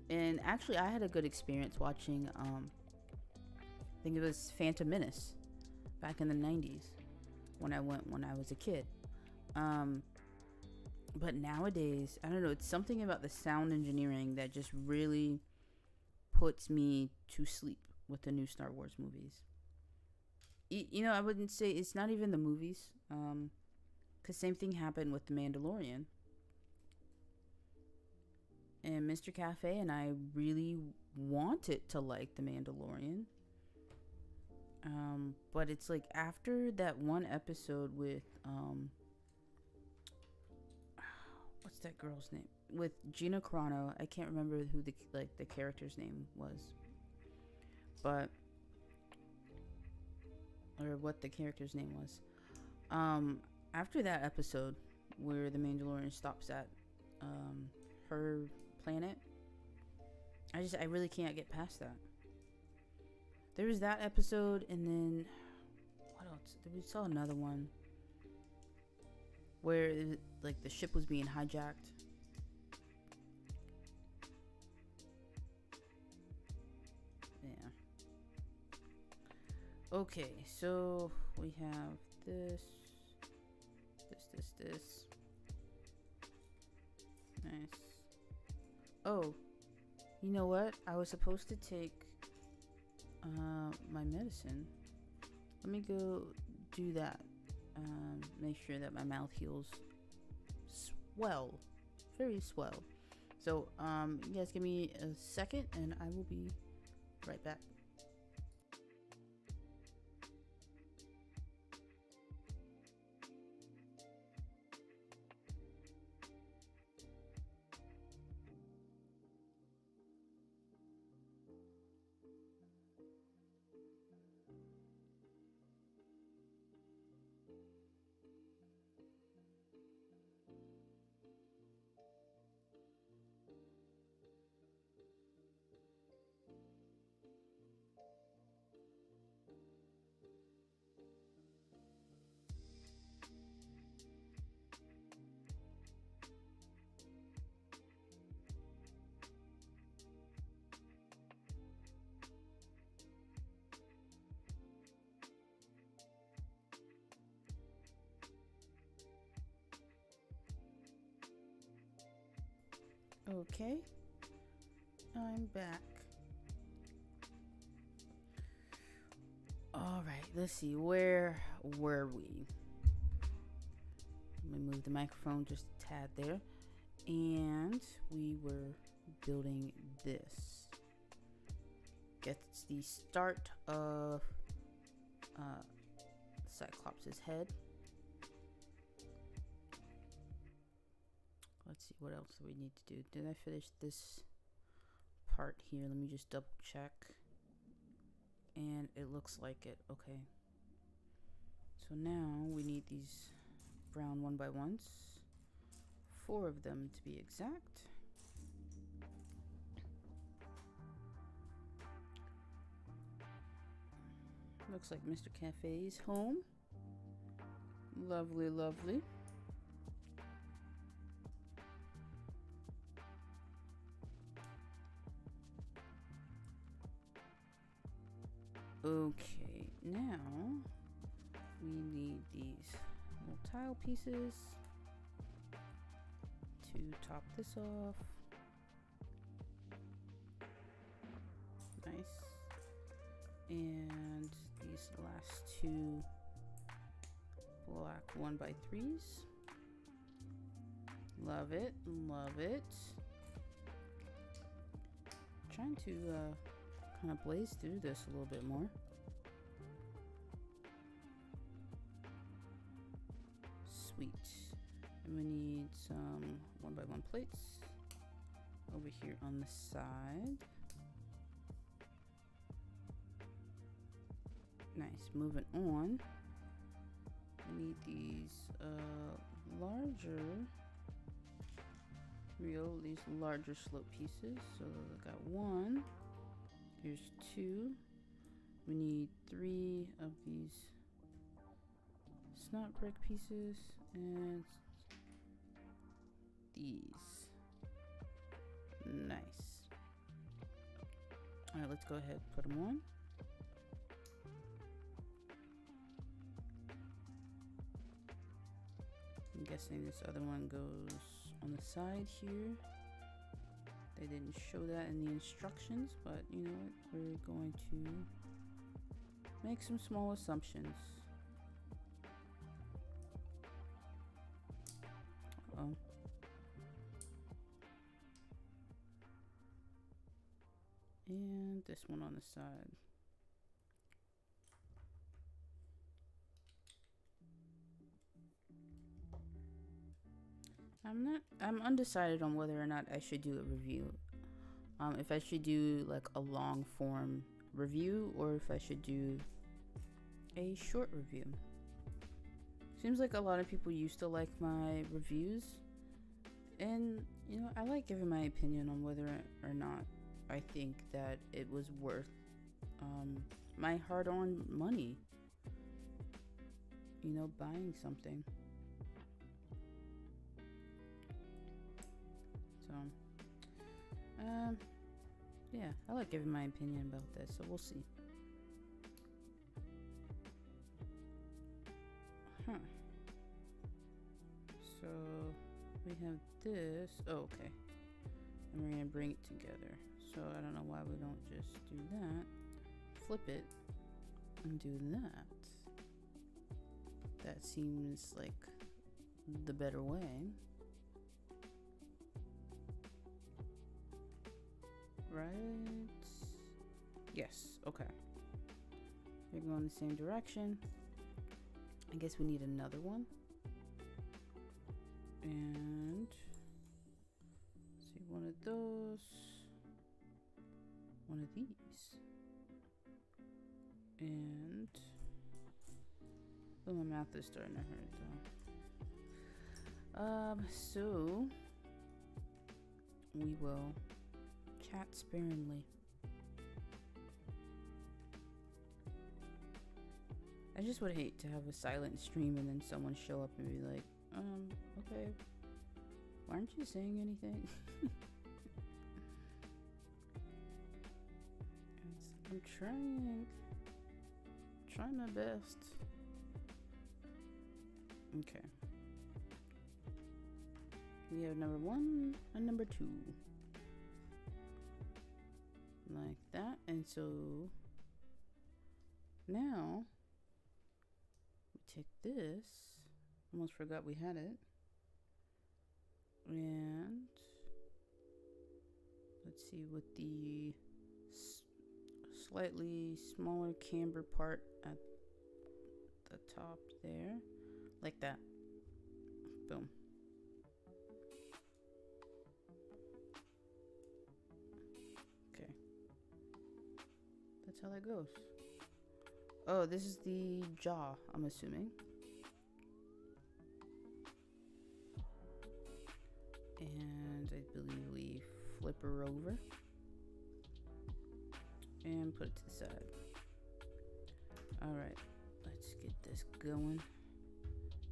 And actually, I had a good experience watching, I think it was Phantom Menace back in the 90s when I was a kid. But nowadays, I don't know, it's something about the sound engineering that just really puts me to sleep with the new Star Wars movies. You know, I wouldn't say it's not even the movies, because same thing happened with The Mandalorian. And Mr. Cafe and I really wanted to like The Mandalorian. But it's like after that one episode with, what's that girl's name? With Gina Carano. I can't remember who the character's name was. But, or what the character's name was. After that episode where the Mandalorian stops at, her planet, I really can't get past that. There was that episode, and then what else? We saw another one where like the ship was being hijacked. Yeah. Okay, so we have this. Nice. Oh, you know what? I was supposed to take my medicine. Let me go do that. Make sure that my mouth heals swell. Very swell. So, you guys give me a second and I will be right back. Okay. I'm back. Alright, let's see. Where were we? Let me move the microphone just a tad there. And we were building this. Gets the start of Cyclops' head. Let's see what else do we need to do. Did I finish this part here? Let me just double check. And it looks like it. Okay. So now we need these brown 1x1s. 4 of them to be exact. Looks like Mr. Cafe's home. Lovely, lovely. Okay, now we need these little tile pieces to top this off. Nice. And these last 2 black 1x3s. Love it, love it. Trying to kind of blaze through this a little bit more. Sweet. And we need some 1x1 plates over here on the side. Nice. Moving on. We need these these larger slope pieces. So I got 1. Here's 2. We need 3 of these snot brick pieces and these. Nice. Alright, let's go ahead and put them on. I'm guessing this other one goes on the side here. They didn't show that in the instructions, but you know what? We're going to make some small assumptions. Uh-oh. And this one on the side. I'm undecided on whether or not I should do a review. If I should do like a long form review or if I should do a short review. Seems like a lot of people used to like my reviews, and you know, I like giving my opinion on whether or not I think that it was worth my hard-earned money, you know, buying something. So yeah, I like giving my opinion about this, so we'll see. So we have this. Oh, okay. And we're gonna bring it together. So I don't know why we don't just do that. Flip it and do that. That seems like the better way. Right? Yes, okay. They're going the same direction. I guess we need another one. And let's see, one of those, one of these, and oh, my mouth is starting to hurt though. So we will chat sparingly. I just would hate to have a silent stream and then someone show up and be like, okay, why aren't you saying anything? I'm trying my best. Okay. We have number 1 and number 2. Like that. And so now we take this. Almost forgot we had it. And let's see, with the slightly smaller camber part at the top there, like that. Boom. Okay, that's how that goes. Oh, this is the jaw, I'm assuming. And I believe we flip her over and put it to the side. Alright, let's get this going.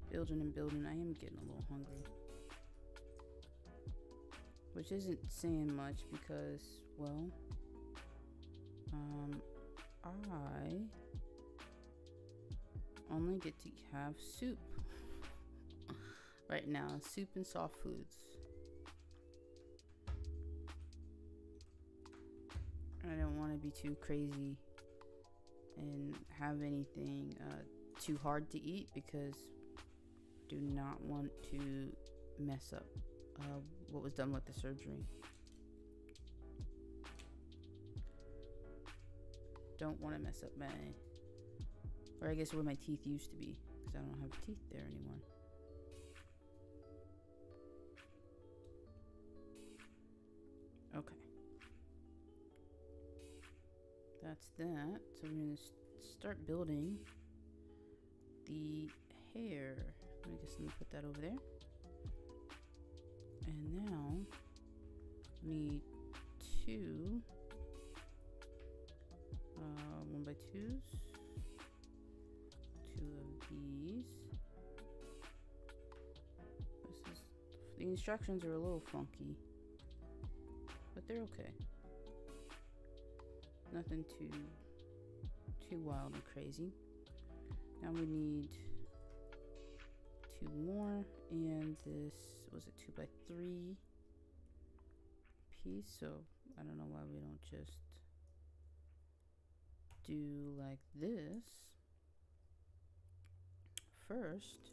Building and building. I am getting a little hungry, which isn't saying much because, well, I only get to have soup right now. Soup and soft foods. I don't want to be too crazy and have anything too hard to eat because I do not want to mess up what was done with the surgery. Don't want to mess up my, or I guess where my teeth used to be, because I don't have teeth there anymore. Okay. That's that. So we're going to start building the hair. I guess I'm going to put that over there. And now we need 2 1x2s. 2 of these. The instructions are a little funky, but they're okay. Nothing too wild and crazy. Now we need 2 more, and this was a 2x3 piece, so I don't know why we don't just do like this first.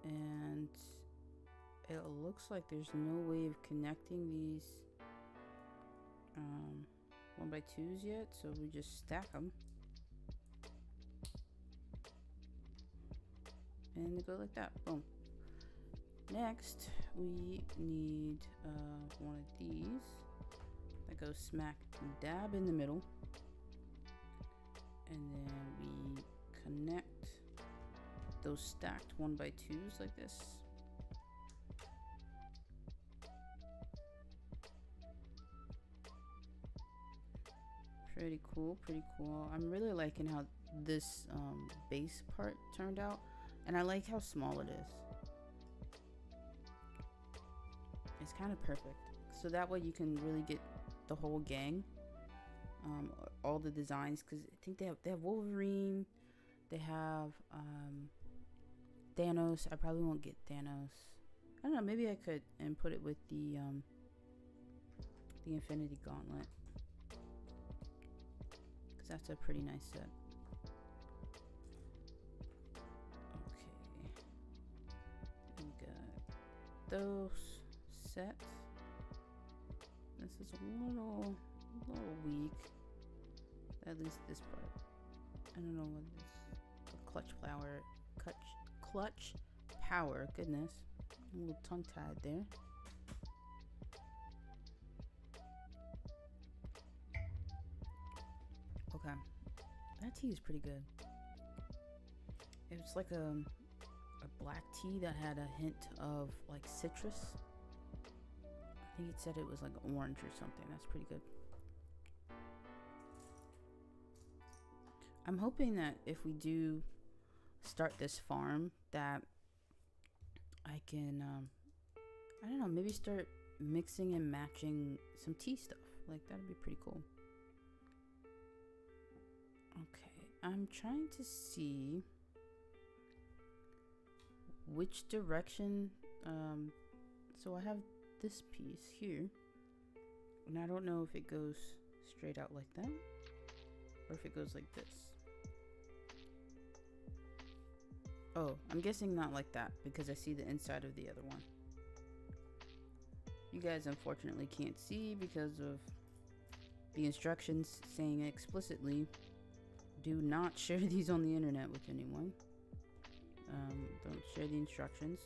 And it looks like there's no way of connecting these 1x2s yet, so we just stack them and they go like that. Boom. Next we need one of these that goes smack dab in the middle, and then we connect those stacked 1x2s like this. Pretty cool, pretty cool. I'm really liking how this base part turned out, and I like how small it is. It's kind of perfect, so that way you can really get the whole gang, all the designs, because I think they have Wolverine, they have Thanos. I probably won't get Thanos. I don't know, maybe I could and put it with the Infinity Gauntlet, because that's a pretty nice set. Okay, we got those set. This is a little weak, at least this part. I don't know what this clutch power. Goodness, I'm a little tongue tied there. Okay, that tea is pretty good. It was like a black tea that had a hint of like citrus. I think it said it was like orange or something. That's pretty good. I'm hoping that if we do start this farm, that I can, I don't know, maybe start mixing and matching some tea stuff. Like, that'd be pretty cool. Okay, I'm trying to see which direction So I have this piece here, and I don't know if it goes straight out like that or if it goes like this. Oh, I'm guessing not like that because I see the inside of the other one. You guys unfortunately can't see because of the instructions saying explicitly, do not share these on the internet with anyone. Don't share the instructions.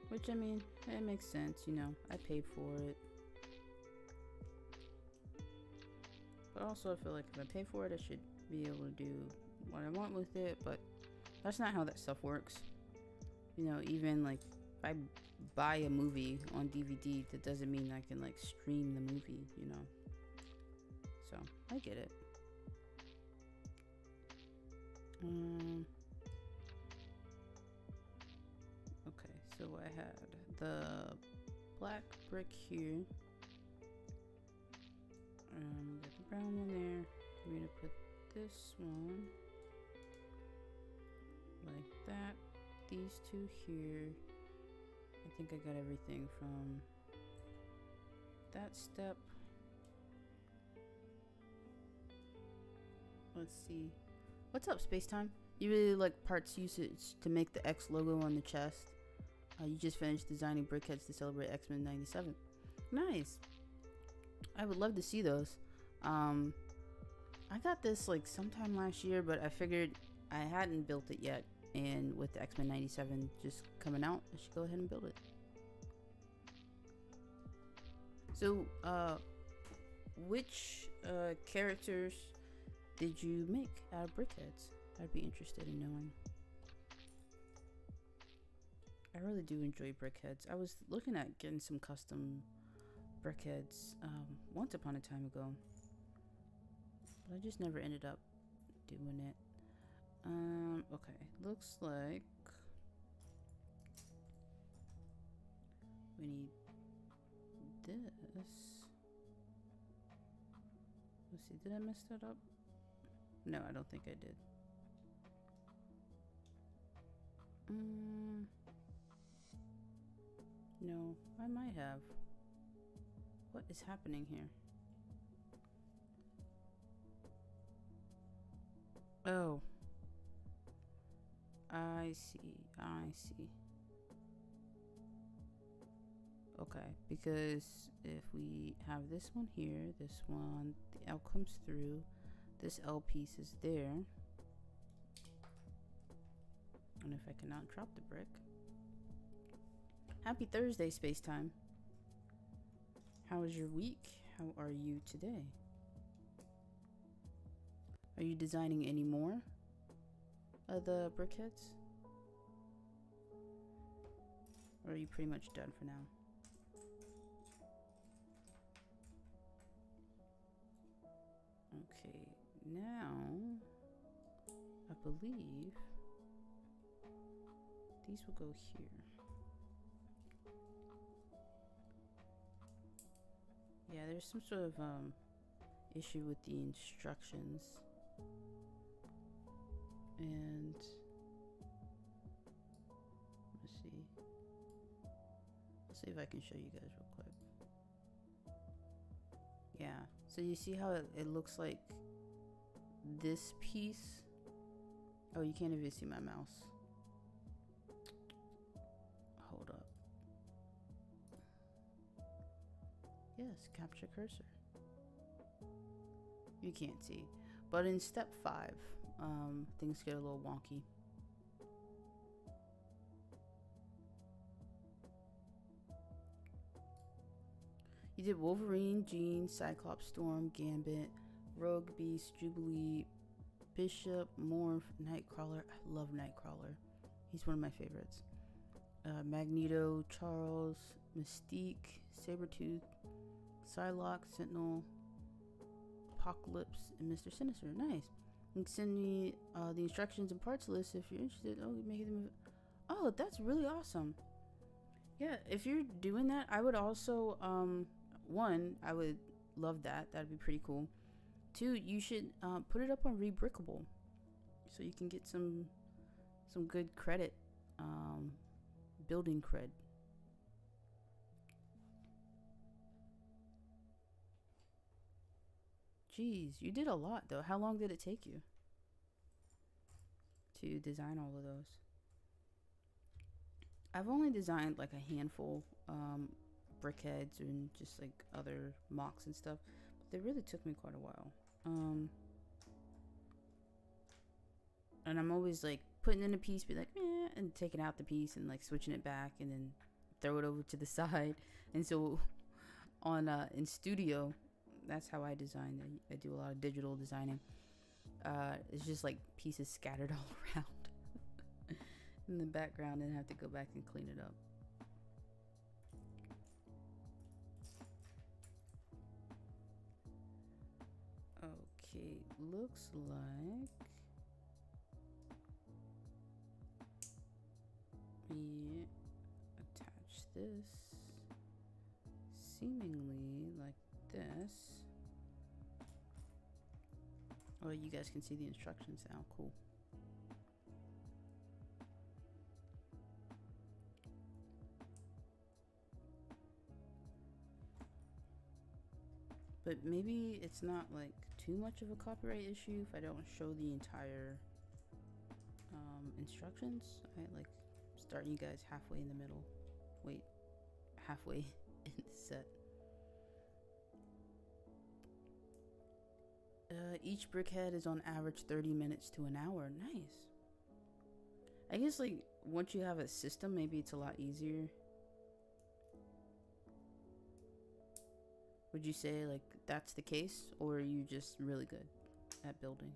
Which, I mean, it makes sense, you know, I paid for it. But also I feel like if I pay for it, I should be able to do what I want with it, but that's not how that stuff works. You know, even like if I buy a movie on DVD, that doesn't mean I can like stream the movie, you know. So I get it. Okay, so I had the black brick here. Got the brown one there. I'm gonna put this one like that. These two here. I think I got everything from that step. Let's see. What's up, Spacetime? You really like parts usage to make the X logo on the chest. You just finished designing brickheads to celebrate xmen 97. Nice. I would love to see those. I got this like sometime last year, but I figured I hadn't built it yet, and with the xmen 97 just coming out, I should go ahead and build it. So, which characters did you make out of brickheads? I'd be interested in knowing. I really do enjoy brickheads. I was looking at getting some custom brickheads once upon a time ago, but I just never ended up doing it. Okay, looks like we need this. Let's see, did I mess that up? No, I don't think I did. No, I might have. What is happening here? Oh. I see. Okay, because if we have this one here, this one, the L comes through, this L piece is there. And if I cannot drop the brick. Happy Thursday, Spacetime. How was your week? How are you today? Are you designing any more of the brickheads? Or are you pretty much done for now? Okay, now I believe these will go here. Yeah, there's some sort of issue with the instructions. And let's see. Let's see if I can show you guys real quick. Yeah, so you see how it looks like this piece? Oh, you can't even see my mouse. Hold up. Yes, capture cursor. You can't see. But in step 5, things get a little wonky. You did Wolverine, Jean, Cyclops, Storm, Gambit, Rogue, Beast, Jubilee, Bishop, Morph, Nightcrawler. I love Nightcrawler. He's one of my favorites. Magneto, Charles, Mystique, Sabretooth, Psylocke, Sentinel, Apocalypse, and Mr. Sinister. Nice. You can send me the instructions and parts list if you're interested. Oh, make them. Oh, that's really awesome. Yeah, if you're doing that, I would also one, I would love that. That'd be pretty cool. 2, you should put it up on Rebrickable, so you can get some some good credit, building cred. Jeez, you did a lot though. How long did it take you to design all of those? I've only designed like a handful, brickheads and just like other mocks and stuff, but they really took me quite a while. And I'm always like putting in a piece, be like, eh, and taking out the piece and like switching it back and then throw it over to the side. And so on in studio, that's how I design. I do a lot of digital designing. It's just like pieces scattered all around in the background, and I have to go back and clean it up. Okay, looks like we attach this seemingly like this. Oh, you guys can see the instructions now. Cool. But maybe it's not like too much of a copyright issue if I don't show the entire instructions. I like start you guys halfway in the middle. Wait, halfway in the set. Each brickhead is on average 30 minutes to an hour. Nice. I guess like once you have a system, maybe it's a lot easier. Would you say like that's the case, or are you just really good at building?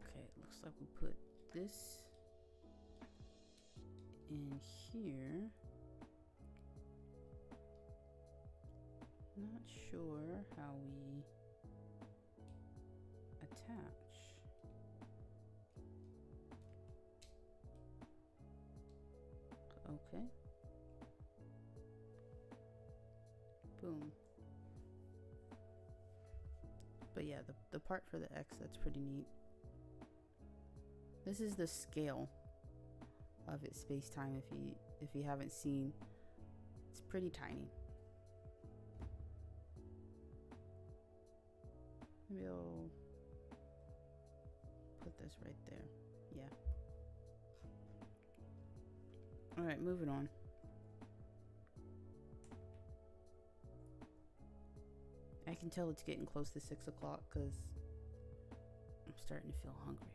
Okay, looks like we put this in here. Not sure how we attach. Okay. Boom. But yeah, the part for the X, that's pretty neat. This is the scale of its space-time. If you haven't seen, it's pretty tiny. Maybe I'll put this right there. Yeah. All right, moving on. I can tell it's getting close to 6 o'clock because I'm starting to feel hungry.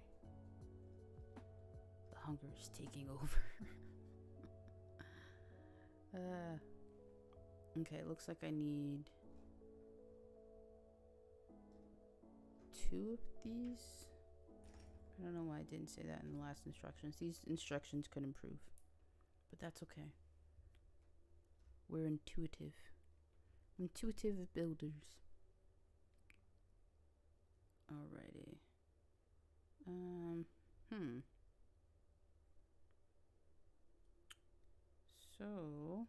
The hunger is taking over. Okay, looks like I need 2 of these. I don't know why I didn't say that in the last instructions. These instructions could improve, but that's okay. We're intuitive builders. Alrighty. So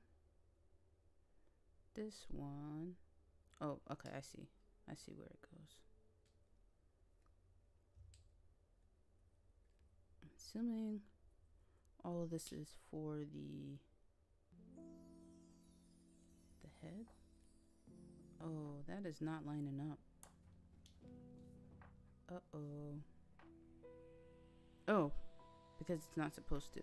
this one, oh, okay, I see where it goes. Assuming all of this is for the head. Oh, that is not lining up. Uh-oh. Oh, because it's not supposed to.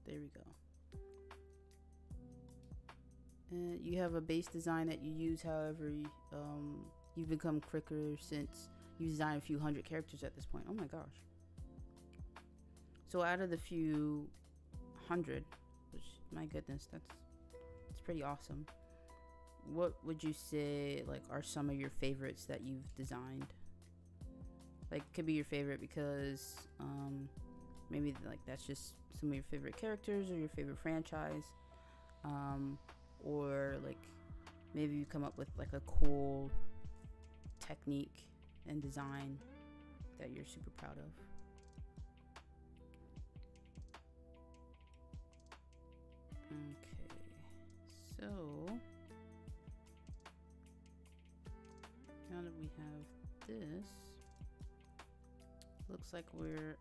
There we go. And you have a base design that you use, however, you've become quicker since you designed a few hundred characters at this point. Oh my gosh. So out of the few hundred, which, my goodness, that's pretty awesome. What would you say like are some of your favorites that you've designed? Like, could be your favorite because maybe like that's just some of your favorite characters or your favorite franchise, or like maybe you come up with like a cool technique and design that you're super proud of. Okay, so looks like we're...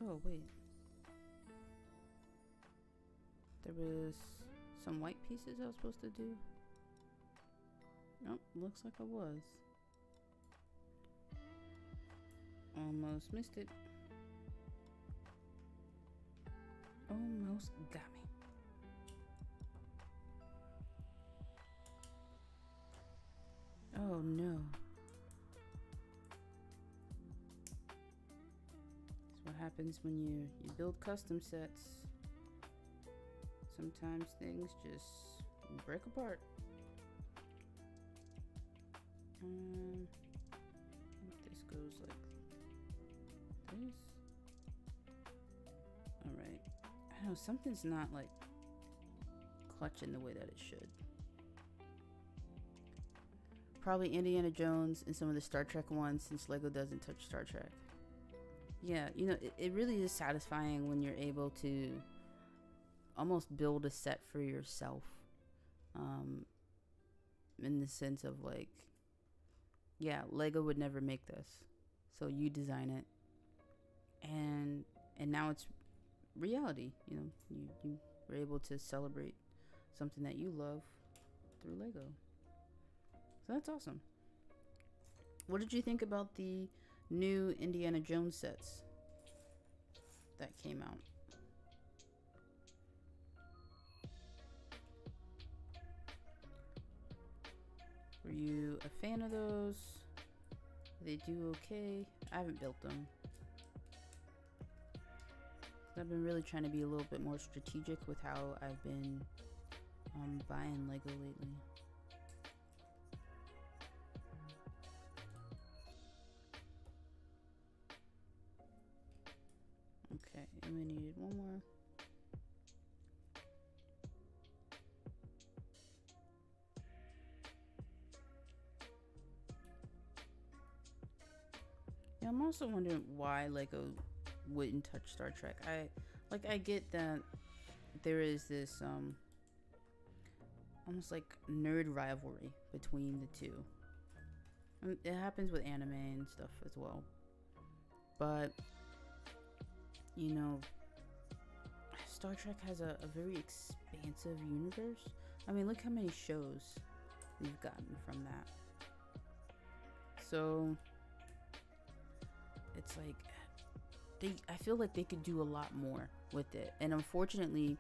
Oh, wait. There was some white pieces I was supposed to do. Nope, looks like I was. Almost missed it. Almost got me. Oh no. That's what happens when you build custom sets. Sometimes things just break apart. I think this goes like this. Alright. I know something's not like clutching the way that it should. Probably Indiana Jones and some of the Star Trek ones, since Lego doesn't touch Star Trek. Yeah, you know, it really is satisfying when you're able to almost build a set for yourself. In the sense of like, yeah, Lego would never make this, so you design it, and now it's reality. You know, you were able to celebrate something that you love through Lego. So that's awesome. What did you think about the new Indiana Jones sets that came out? Were you a fan of those? They do okay. I haven't built them. I've been really trying to be a little bit more strategic with how I've been buying Lego lately. Okay, and we needed one more. Yeah, I'm also wondering why Lego wouldn't touch Star Trek. I get that there is this almost like nerd rivalry between the two. It happens with anime and stuff as well. But you know, Star Trek has a very expansive universe. I mean, look how many shows we've gotten from that. So it's like I feel like they could do a lot more with it. And unfortunately,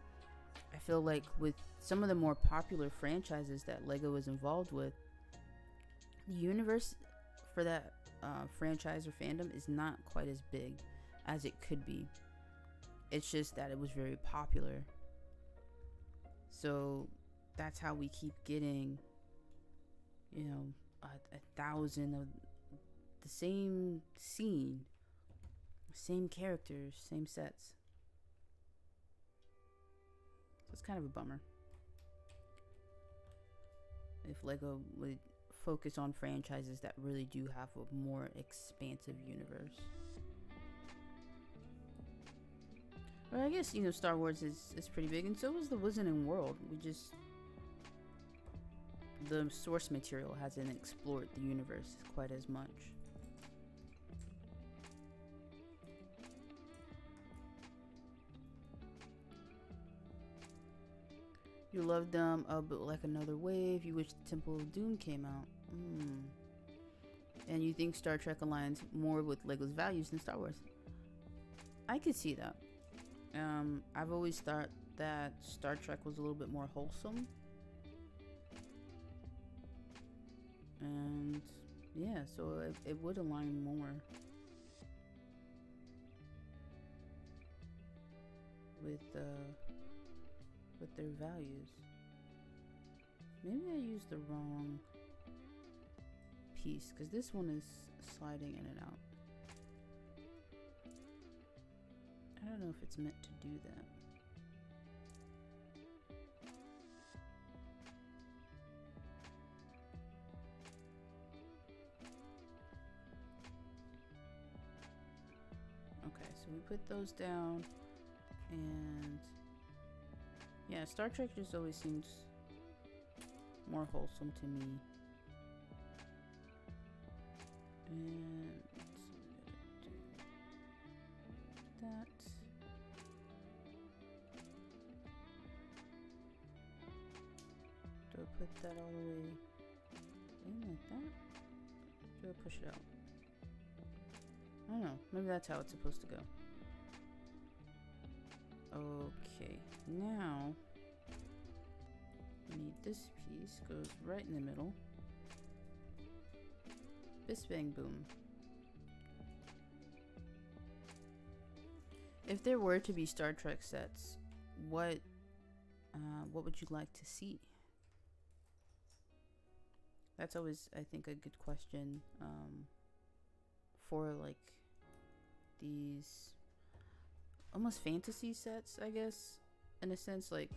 I feel like with some of the more popular franchises that Lego is involved with, the universe for that franchise or fandom is not quite as big as it could be. It's just that it was very popular. So that's how we keep getting, you know, a 1,000 of the same scene, same characters, same sets. So it's kind of a bummer. If Lego would focus on franchises that really do have a more expansive universe. But I guess, you know, Star Wars is pretty big, and so is the Wizarding World. The source material hasn't explored the universe quite as much. You loved them, but like another wave. You wish the Temple of Doom came out. And you think Star Trek aligns more with Lego's values than Star Wars. I could see that. I've always thought that Star Trek was a little bit more wholesome. And yeah, so it would align more with their values. Maybe I used the wrong piece, because this one is sliding in and out. I don't know if it's meant to do that. Okay, so we put those down, and yeah, Star Trek just always seems more wholesome to me. And so do that. Do I put that all the way in like that? Do I push it out? I don't know. Maybe that's how it's supposed to go. Okay, now we need this piece, goes right in the middle. Bis bang boom. If there were to be Star Trek sets, what would you like to see? That's always, I think, a good question for like these almost fantasy sets, I guess, in a sense, like,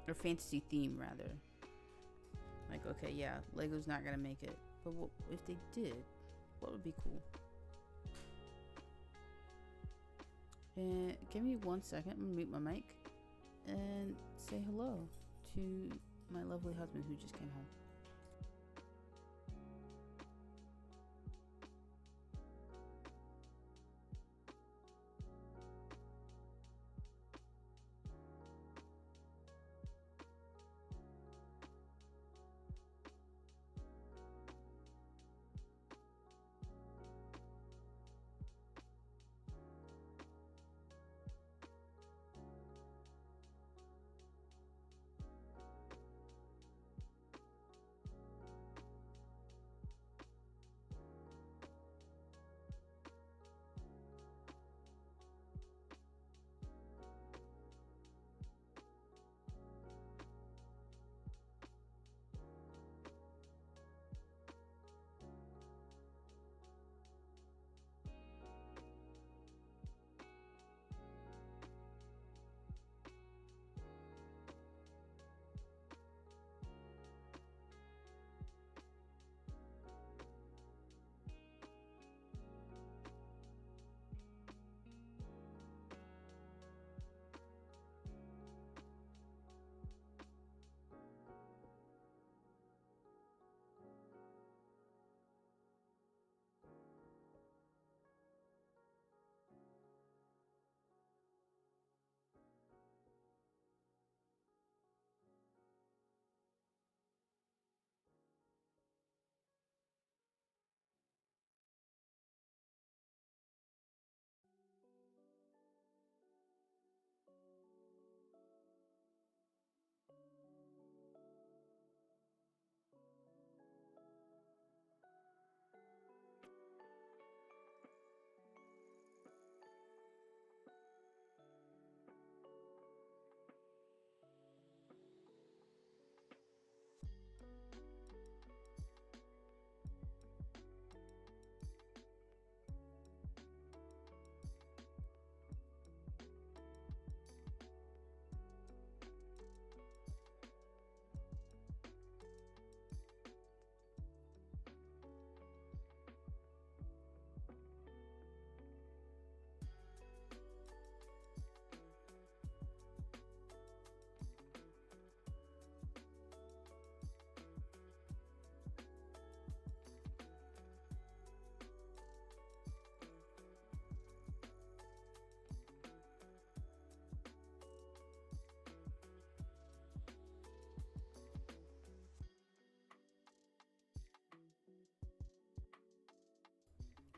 or fantasy theme rather. Like, okay, yeah, Lego's not gonna make it, but what if they did? What would be cool? And give me 1 second. I'm gonna mute my mic and say hello to my lovely husband who just came home.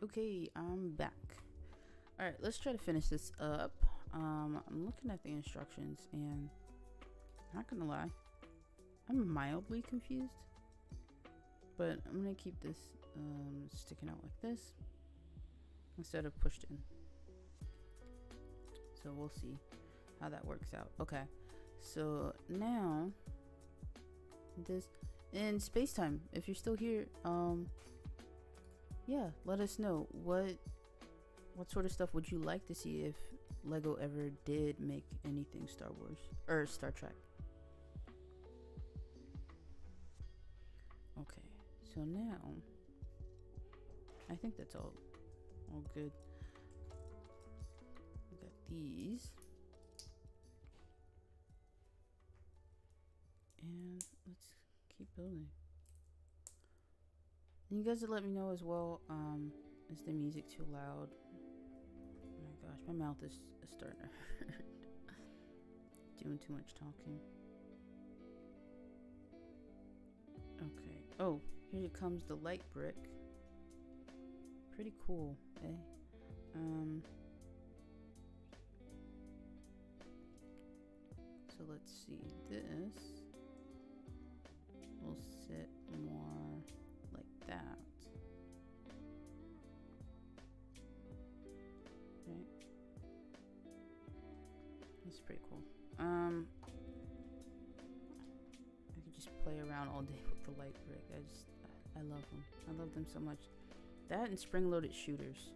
Okay, I'm back. Alright, let's try to finish this up. I'm looking at the instructions and not gonna lie, I'm mildly confused. But I'm gonna keep this sticking out like this instead of pushed in. So we'll see how that works out. Okay, so now this in space-time, if you're still here, yeah, let us know what sort of stuff would you like to see if Lego ever did make anything Star Wars or Star Trek. Okay, so now I think that's all good. We got these, and let's keep building. And you guys let me know as well, is the music too loud? Oh my gosh, my mouth is starting to hurt. Doing too much talking. Okay. Oh, here comes the light brick. Pretty cool, eh? So let's see. This will sit more like that. Right. That's pretty cool. I could just play around all day with the light brick. I love them. I love them so much. That and spring-loaded shooters.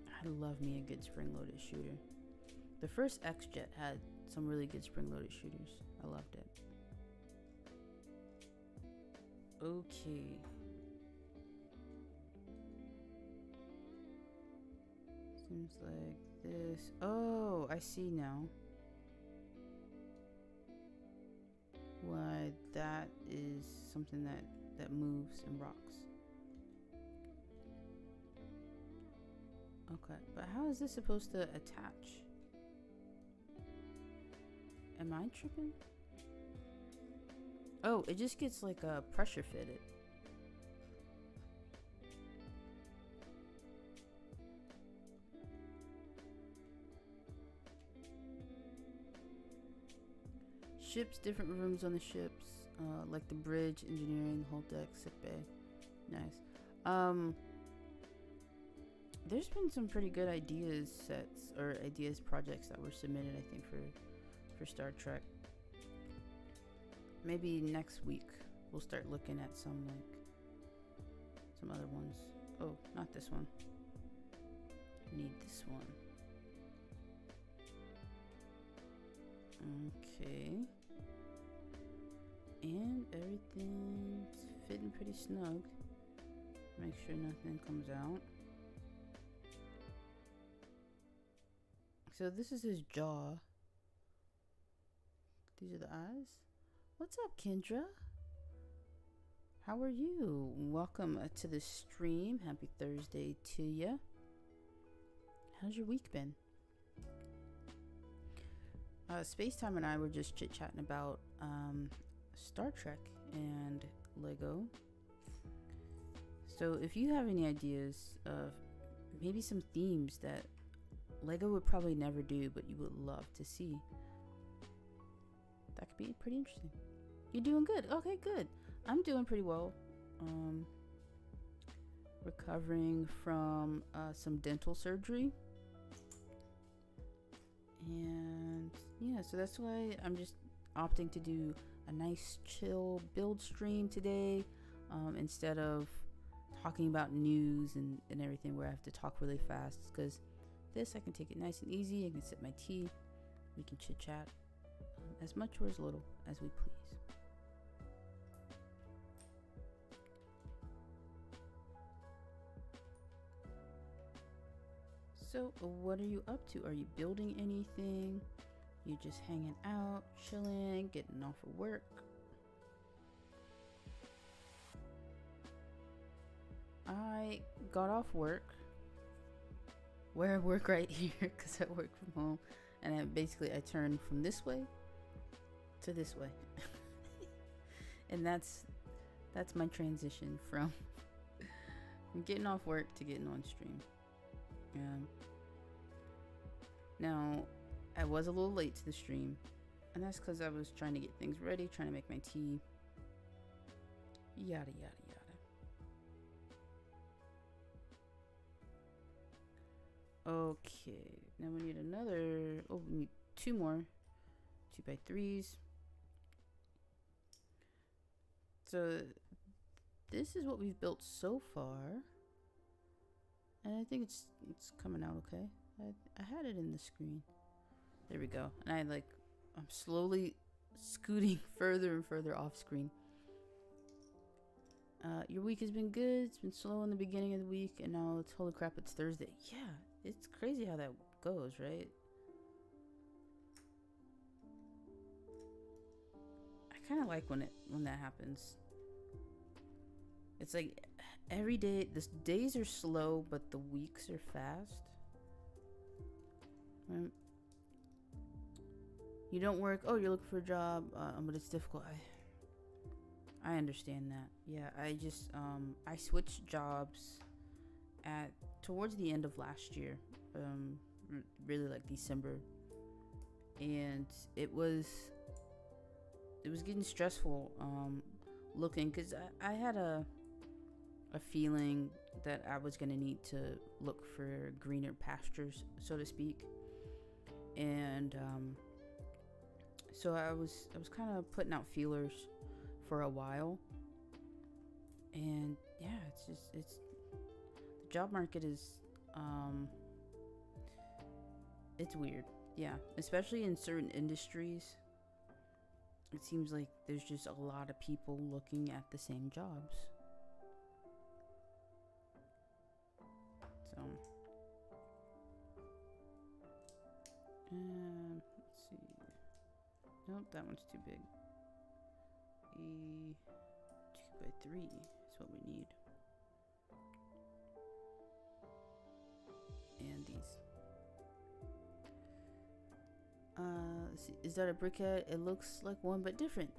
I love me a good spring-loaded shooter. The first X-Jet had some really good spring-loaded shooters. I loved it. Okay. Seems like this. Oh, I see now. Why that is something that moves and rocks. Okay, but how is this supposed to attach? Am I tripping? Oh, it just gets like a pressure fitted. Ships, different rooms on the ships, like the bridge, engineering, hull deck, sickbay. Nice. There's been some pretty good ideas sets or ideas projects that were submitted, I think, for Star Trek. Maybe next week we'll start looking at some other ones. Oh, not this one. Need this one. Okay. And everything's fitting pretty snug. Make sure nothing comes out. So this is his jaw. These are the eyes. What's up, Kendra? How are you? Welcome to the stream. Happy Thursday to you. How's your week been? Spacetime and I were just chit-chatting about Star Trek and Lego. So if you have any ideas of maybe some themes that Lego would probably never do but you would love to see, that could be pretty interesting. You're doing good. Okay, good. I'm doing pretty well. Recovering from some dental surgery. And yeah, so that's why I'm just opting to do a nice chill build stream today, instead of talking about news and everything where I have to talk really fast. Because this, I can take it nice and easy. I can sip my tea. We can chit chat as much or as little as we please. So what are you up to? Are you building anything? You just hanging out, chilling, getting off of work? I got off work, where I work right here, because I work from home, and I turned from this way to this way. And that's my transition from getting off work to getting on stream. Now, I was a little late to the stream, and that's because I was trying to get things ready, trying to make my tea, yada yada yada. Okay, now we need another. Oh, we need two more 2x3s. So this is what we've built so far, and I think it's coming out okay. I had it in the screen. There we go. And I'm slowly scooting further and further off screen. Your week has been good. It's been slow in the beginning of the week, and now it's holy crap, it's Thursday. Yeah, it's crazy how that goes, right? I kind of like when that happens. It's like every day, the days are slow, but the weeks are fast. Right? You don't work. Oh, you're looking for a job, but it's difficult. I understand that. Yeah, I switched jobs towards the end of last year, really like December, and it was getting stressful, looking, because I had a feeling that I was gonna need to look for greener pastures, so to speak, and so I was kind of putting out feelers for a while, and yeah, it's the job market is it's weird. Yeah, especially in certain industries, it seems like there's just a lot of people looking at the same jobs. So let's see. Nope, that one's too big. 2x3 is what we need. And these. Let's see. Is that a brickhead? It looks like one, but different.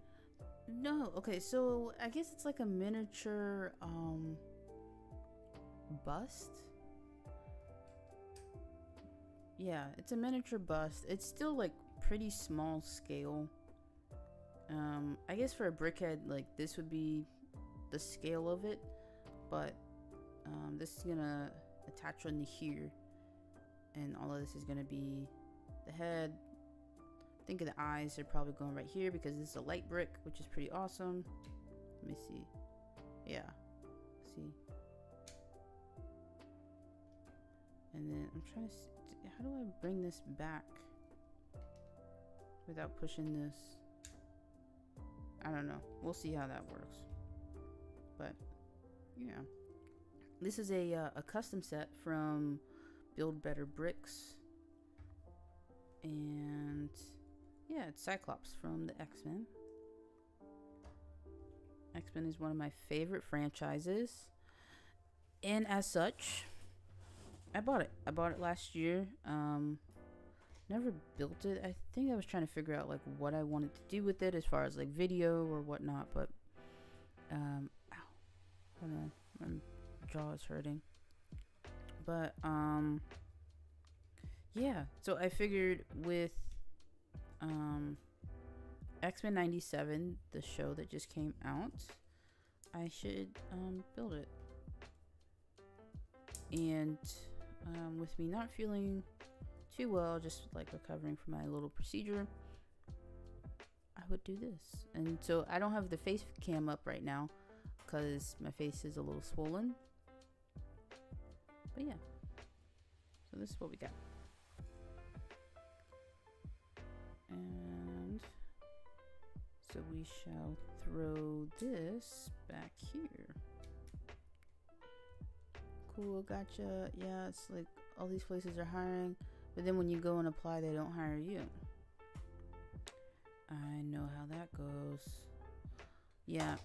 No, okay, so I guess it's like a miniature bust. Yeah, it's a miniature bust. It's still like pretty small scale. I guess for a brickhead, like this would be the scale of it, but this is gonna attach onto here, and all of this is gonna be the head. Think of the eyes are probably going right here because this is a light brick, which is pretty awesome. Let me see. Yeah, see. And then I'm trying to see, how do I bring this back without pushing this? I don't know. We'll see how that works. But yeah, this is a custom set from Build Better Bricks, and yeah, it's Cyclops from the X-Men. X-Men is one of my favorite franchises, and as such, I bought it. I bought it last year. Never built it. I think I was trying to figure out like what I wanted to do with it as far as like video or whatnot, but ow, hold on, my jaw is hurting. But yeah, so I figured with X-Men 97, the show that just came out, I should build it. And with me not feeling too well, just like recovering from my little procedure, I would do this. And so I don't have the face cam up right now because my face is a little swollen. But yeah, so this is what we got. And so we shall throw this back here. Cool, gotcha. Yeah, it's like all these places are hiring, but then when you go and apply, they don't hire you. I know how that goes. Yeah,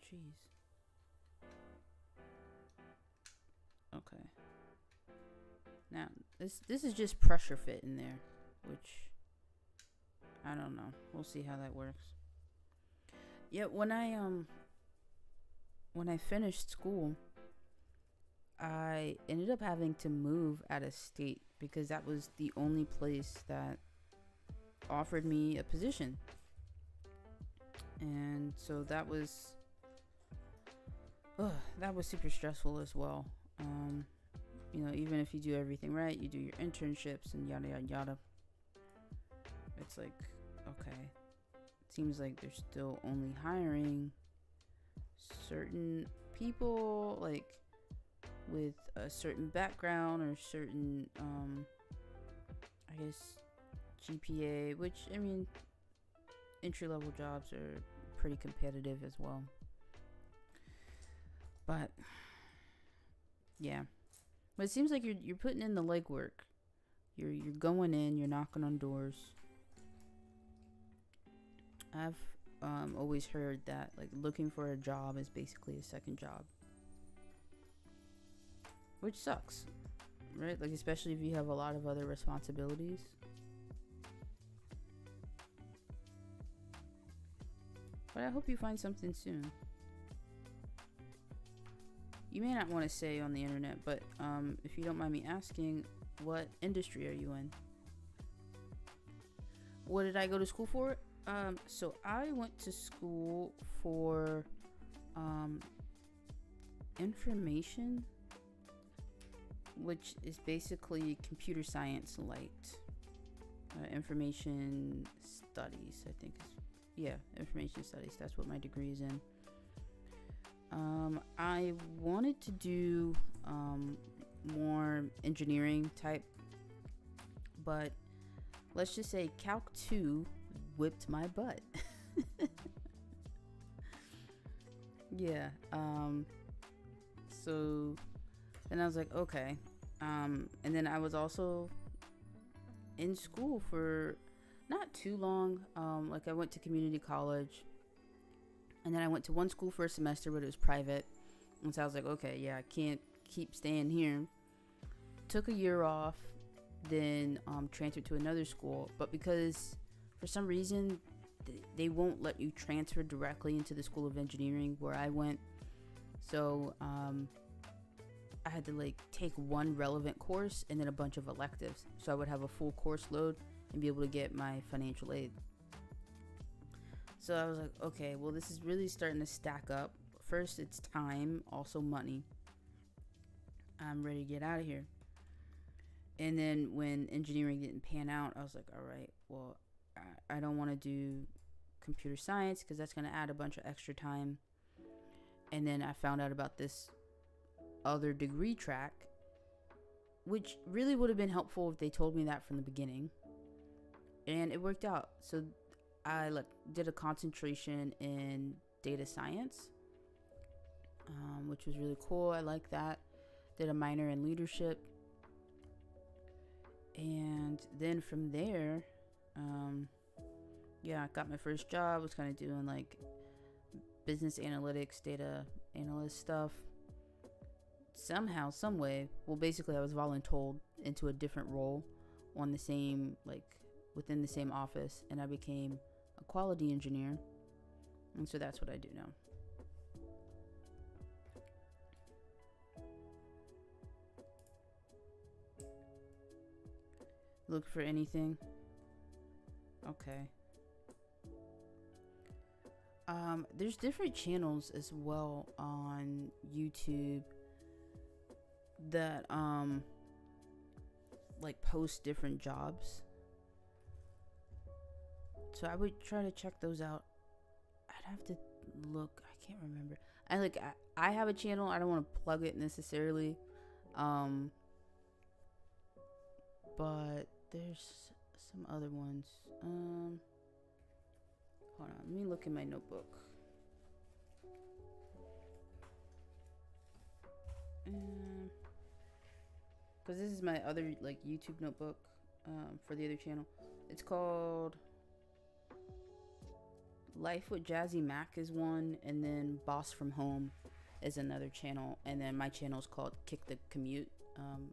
jeez. Okay. Now, this is just pressure fit in there, which I don't know. We'll see how that works. Yeah, when I finished school, I ended up having to move out of state because that was the only place that offered me a position. And so that was super stressful as well. You know, even if you do everything right, you do your internships and yada yada yada, it's like, okay, it seems like they're still only hiring certain people like with a certain background or certain I guess GPA, which, I mean, entry level jobs are pretty competitive as well. But yeah, but it seems like you're putting in the legwork. You're going in, you're knocking on doors. always heard that like looking for a job is basically a second job, which sucks, right? Like especially if you have a lot of other responsibilities. But I hope you find something soon. You may not want to say on the internet, but if you don't mind me asking, what industry are you in? What did I go to school for? So I went to school for information, which is basically computer science light. Information studies, I think is, yeah, information studies. That's what my degree is in. I wanted to do more engineering type, but let's just say Calc 2 whipped my butt. Yeah. So then I was like, okay. And then I was also in school for not too long. Like I went to community college, and then I went to one school for a semester, but it was private. And so I was like, okay, yeah, I can't keep staying here. Took a year off, then transferred to another school. But because for some reason they won't let you transfer directly into the School of Engineering where I went. So I had to like take one relevant course and then a bunch of electives, so I would have a full course load and be able to get my financial aid. So I was like, okay, well, this is really starting to stack up. First, it's time, also money. I'm ready to get out of here. And then when engineering didn't pan out, I was like, all right, well, I don't want to do computer science because that's going to add a bunch of extra time. And then I found out about this other degree track, which really would have been helpful if they told me that from the beginning. And it worked out. So I did a concentration in data science, which was really cool. I like that. Did a minor in leadership. And then from there, I got my first job. Was kind of doing like business analytics, data analyst stuff. Somehow, some way, well, basically I was voluntold into a different role on the same, like within the same office, and I became a quality engineer. And so that's what I do now. Look for anything? Okay. There's different channels as well on YouTube that like post different jobs. So I would try to check those out. I'd have to look. I can't remember. I have a channel. I don't want to plug it necessarily. But there's some other ones. Hold on. Let me look in my notebook. Because this is my other like YouTube notebook for the other channel. It's called Life with Jazzy Mac is one, and then Boss from Home is another channel, and then my channel is called Kick the Commute.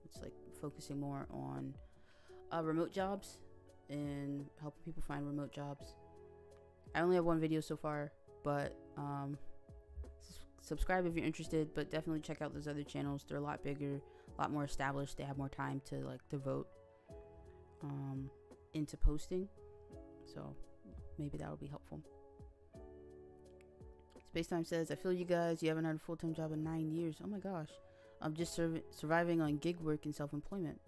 It's like focusing more on remote jobs and helping people find remote jobs. I only have one video so far, but subscribe if you're interested, but definitely check out those other channels. They're a lot bigger, a lot more established. They have more time to like devote into posting, so maybe that'll be helpful. Spacetime says, I feel you guys, you haven't had a full-time job in 9 years. Oh my gosh. I'm just surviving on gig work and self-employment.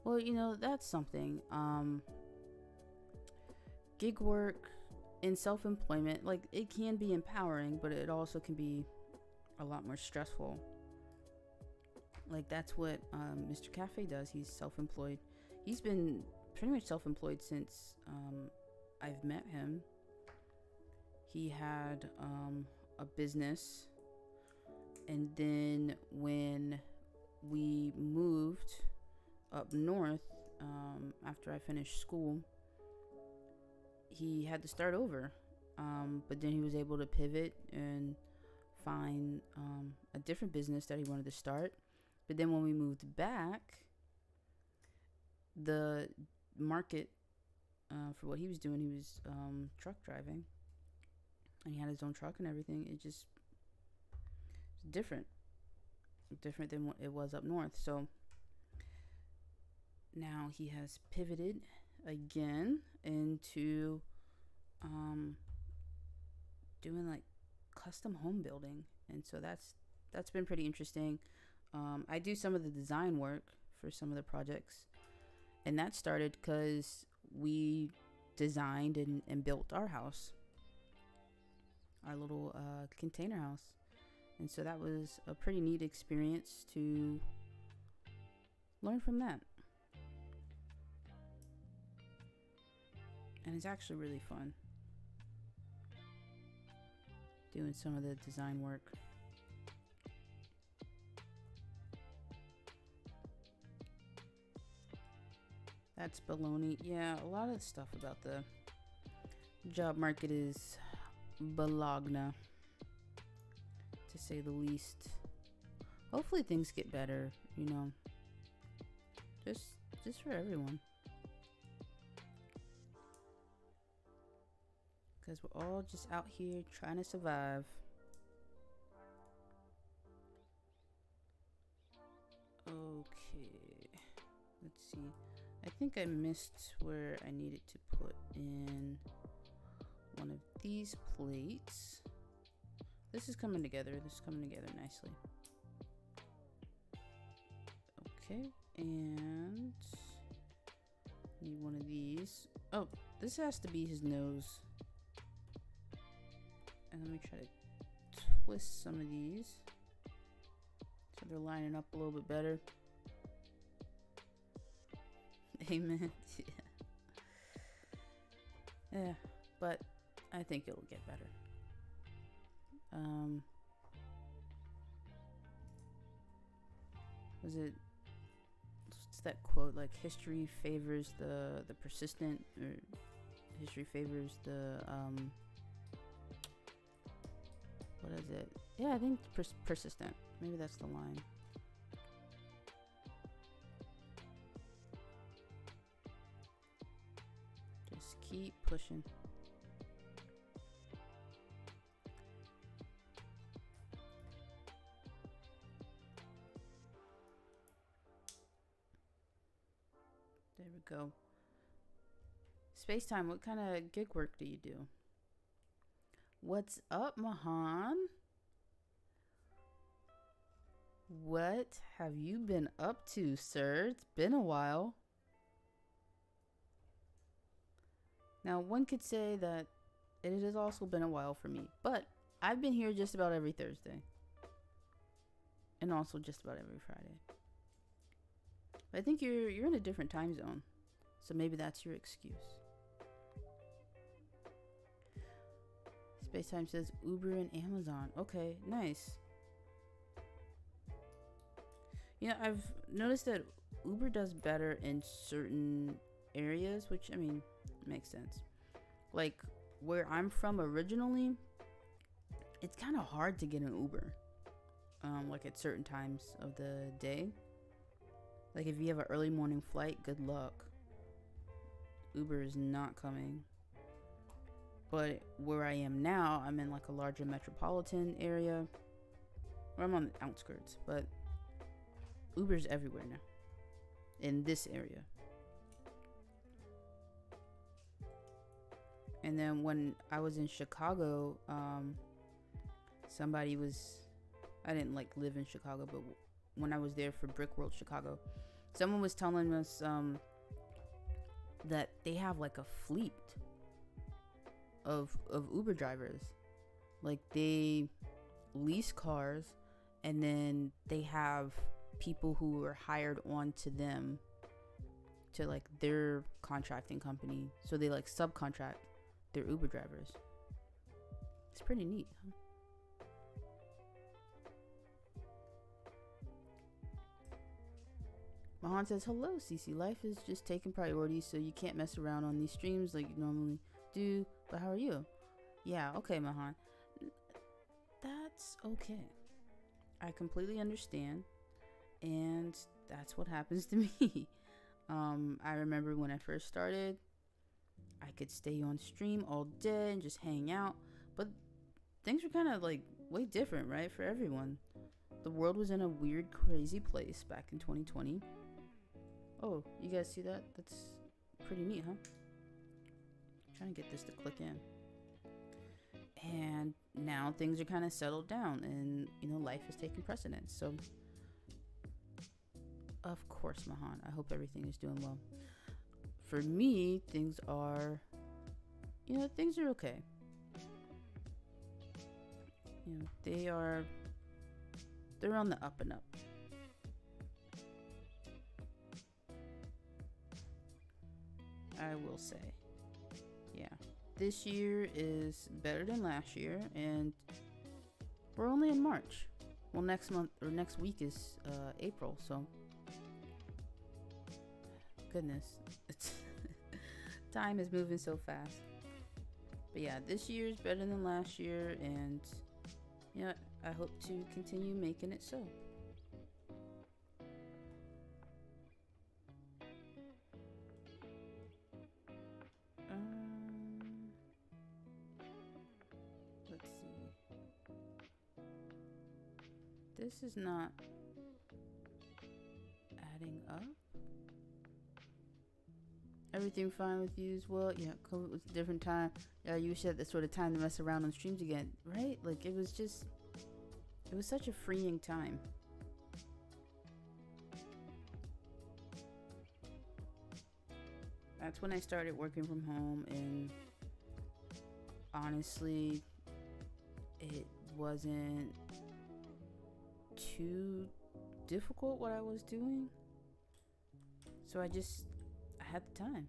Well, you know, that's something. Gig work and self-employment, like, it can be empowering, but it also can be a lot more stressful. Like, that's what Mr. Cafe does. He's self-employed. He's been pretty much self-employed since I've met him. He had a business, and then when we moved up north after I finished school, he had to start over. But then he was able to pivot and find a different business that he wanted to start. But then when we moved back, the market for what he was doing, he was truck driving, and he had his own truck and everything. It just different than what it was up north. So now he has pivoted again into doing like custom home building, and so that's been pretty interesting. I do some of the design work for some of the projects, and that started because we designed and built our house, our little container house. And so that was a pretty neat experience to learn from that. And it's actually really fun doing some of the design work. That's baloney. Yeah, a lot of stuff about the job market is balogna, to say the least. Hopefully things get better, you know, just for everyone, because we're all just out here trying to survive. Okay, let's see. I think I missed where I needed to put in one of these plates. This is coming together. This is coming together nicely. Okay, and need one of these. Oh, this has to be his nose. And let me try to twist some of these so they're lining up a little bit better. Amen. Yeah, but I think it'll get better. Was it, what's that quote, like history favors the persistent, or history favors the what is it? Yeah, I think persistent. Maybe that's the line. Just keep pushing. There we go. Spacetime, what kind of gig work do you do? What's up, Mahan? What have you been up to, sir? It's been a while. Now, one could say that it has also been a while for me, but I've been here just about every Thursday. And also just about every Friday. But I think you're in a different time zone, so maybe that's your excuse. Spacetime says Uber and Amazon. Okay, nice. You know, I've noticed that Uber does better in certain areas, which, I mean, makes sense. Like, where I'm from originally, it's kind of hard to get an Uber. Like at certain times of the day. Like if you have an early morning flight, good luck. Uber is not coming. But where I am now, I'm in like a larger metropolitan area. Or I'm on the outskirts, but Uber's everywhere now. In this area. And then when I was in Chicago, somebody was, I didn't like live in Chicago, but when I was there for Brick World Chicago, someone was telling us that they have like a fleet of Uber drivers. Like they lease cars and then they have people who are hired on to them, to like their contracting company. So they like subcontract their Uber drivers. It's pretty neat, huh? Mahan says, hello, Cece. Life is just taking priority, so you can't mess around on these streams like you normally do. But how are you? Yeah, okay, Mahan. That's okay. I completely understand. And that's what happens to me. I remember when I first started, I could stay on stream all day and just hang out. But things were kind of like way different, right? For everyone. The world was in a weird, crazy place back in 2020. Oh, you guys see that? That's pretty neat, huh? I'm trying to get this to click in. And now things are kind of settled down and, life is taking precedence. So, of course, Mahan, I hope everything is doing well. For me, things are okay. They're on the up and up. I will say. Yeah. This year is better than last year, and we're only in March. Well, next week is April, so goodness, it's time is moving so fast. But yeah, this year is better than last year, and I hope to continue making it so. Let's see. This is not adding up. Everything fine with you as well? Yeah, COVID was a different time. You should have that sort of time to mess around on streams again, right? Like, it was such a freeing time. That's when I started working from home, and honestly, it wasn't too difficult what I was doing. So I had the time.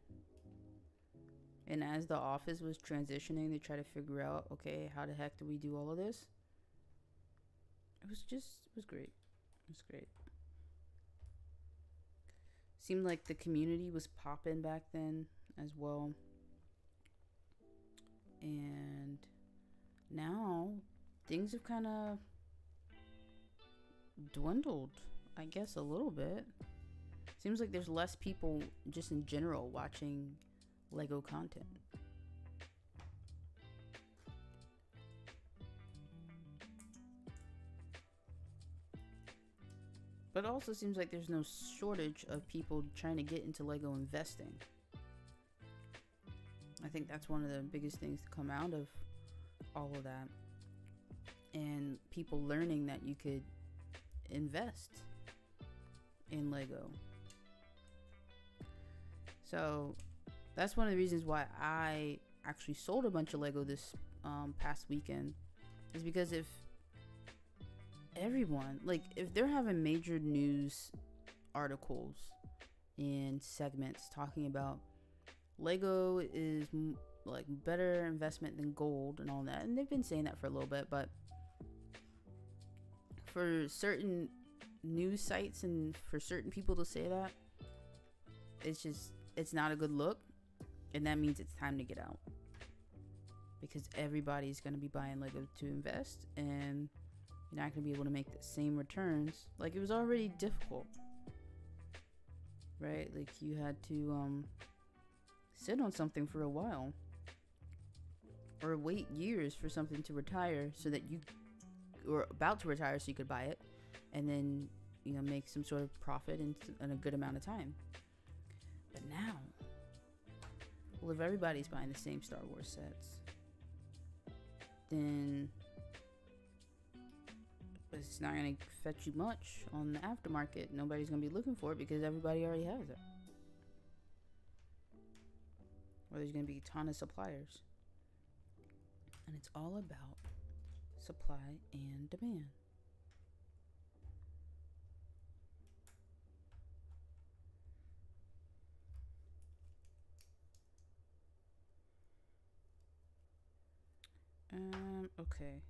And as the office was transitioning to try to figure out, okay, how the heck do we do all of this? It was great. It was great. Seemed like the community was popping back then as well. And now things have kind of dwindled, I guess, a little bit. Seems like there's less people just in general watching Lego content. But it also seems like there's no shortage of people trying to get into Lego investing. I think that's one of the biggest things to come out of all of that. And people learning that you could invest in Lego. So that's one of the reasons why I actually sold a bunch of Lego this past weekend, is because if everyone, like, if they're having major news articles and segments talking about Lego is like better investment than gold and all that, and they've been saying that for a little bit, but for certain news sites and for certain people to say that, it's not a good look, and that means it's time to get out, because everybody's going to be buying Lego to invest, and you're not going to be able to make the same returns. Like, it was already difficult, right? Like, you had to sit on something for a while, or wait years for something to retire so that you were about to retire so you could buy it, and then make some sort of profit in a good amount of time. But now, well, if everybody's buying the same Star Wars sets, then it's not going to fetch you much on the aftermarket. Nobody's going to be looking for it because everybody already has it. Or there's going to be a ton of suppliers. And it's all about supply and demand. Okay.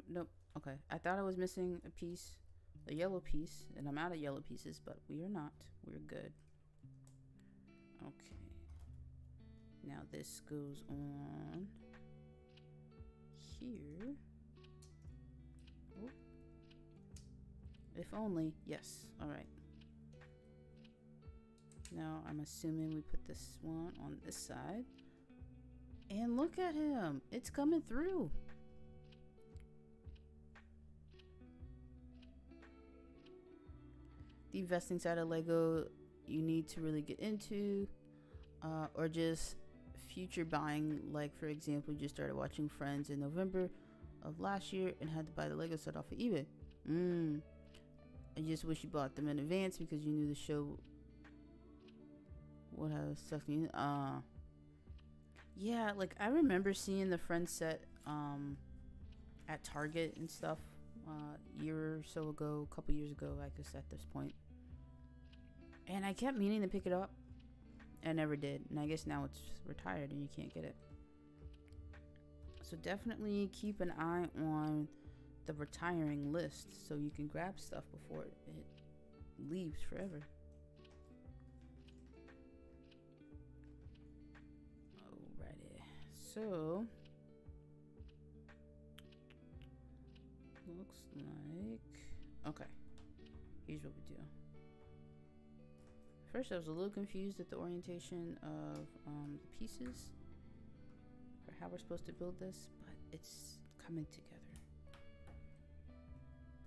Nope. Okay. I thought I was missing a yellow piece, and I'm out of yellow pieces, but we are not. We're good. Okay. Now this goes on here. Oh. If only. Yes. All right. Now I'm assuming we put this one on this side. And look at him. It's coming through. The investing side of Lego you need to really get into, or just future buying. Like, for example, you just started watching Friends in November of last year and had to buy the Lego set off of eBay. I just wish you bought them in advance because you knew the show would have sucked me. Yeah, like I remember seeing the Friends set at Target and stuff a year or so ago, a couple years ago, I guess at this point. And I kept meaning to pick it up. I never did. And I guess now it's retired and you can't get it. So definitely keep an eye on the retiring list so you can grab stuff before it leaves forever. Alrighty. So looks like, okay, here's what we do. First, I was a little confused at the orientation of the pieces for how we're supposed to build this, but it's coming together.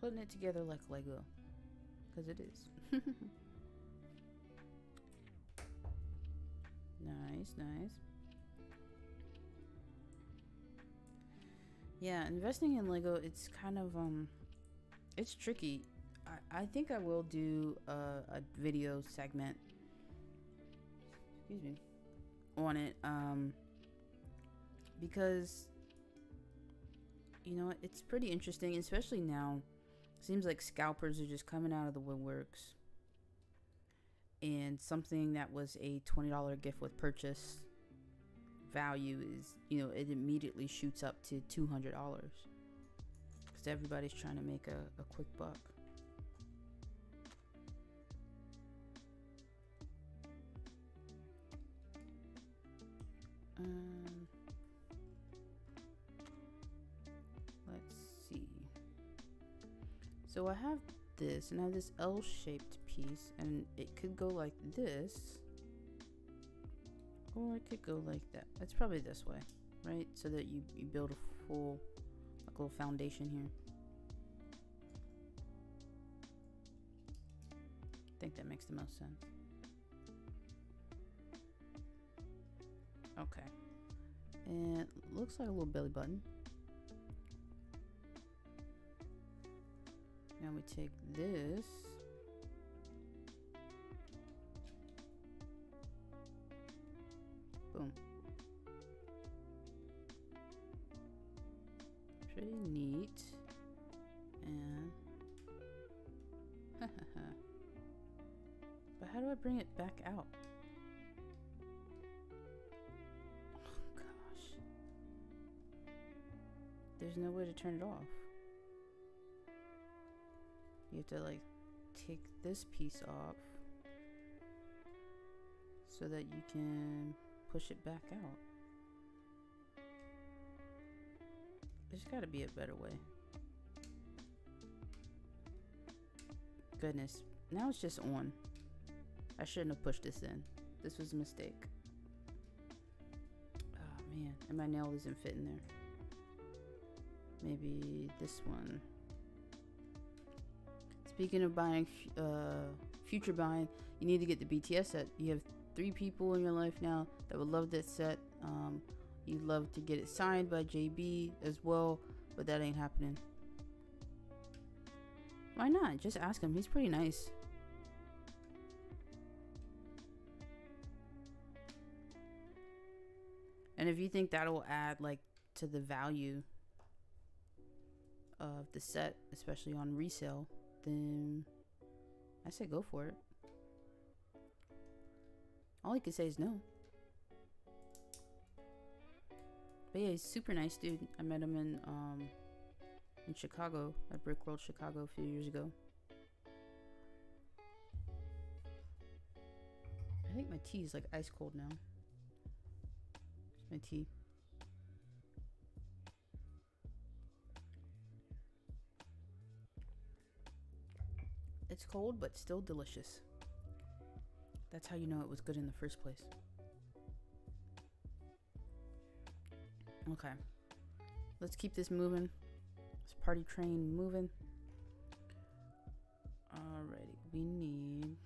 Putting it together like Lego, because it is. Nice, nice. Yeah, investing in Lego, it's kind of it's tricky. I think I will do a video segment, excuse me, on it, because you know it's pretty interesting, especially now. Seems like scalpers are just coming out of the woodworks, and something that was a $20 gift with purchase value is, you know, it immediately shoots up to $200 because everybody's trying to make a quick buck. Let's see. So I have this, and I have this L-shaped piece, and it could go like this, or it could go like that. It's probably this way, right? So that you build a full, like, little foundation here. I think that makes the most sense. Okay. And it looks like a little belly button. Now we take this. Boom. Pretty neat. And but how do I bring it back out? Oh gosh. There's no way to turn it off. You have to like take this piece off so that you can push it back out. There's got to be a better way. Goodness, now it's just on. I shouldn't have pushed this in. This was a mistake. Oh man, and my nail isn't fitting there. Maybe this one. Speaking of buying, future buying, you need to get the BTS set. You have 3 people in your life now that would love this set. You'd love to get it signed by JB as well, but that ain't happening. Why not? Just ask him. He's pretty nice. And if you think that'll add like to the value of the set, especially on resale, then I say go for it. All he could say is no. But yeah, he's super nice dude. I met him in Chicago, at Brick World Chicago a few years ago. I think my tea is like ice cold now. my tea. It's cold, but still delicious. That's how you know it was good in the first place. Okay. Let's keep this moving. This party train moving. Alrighty. We need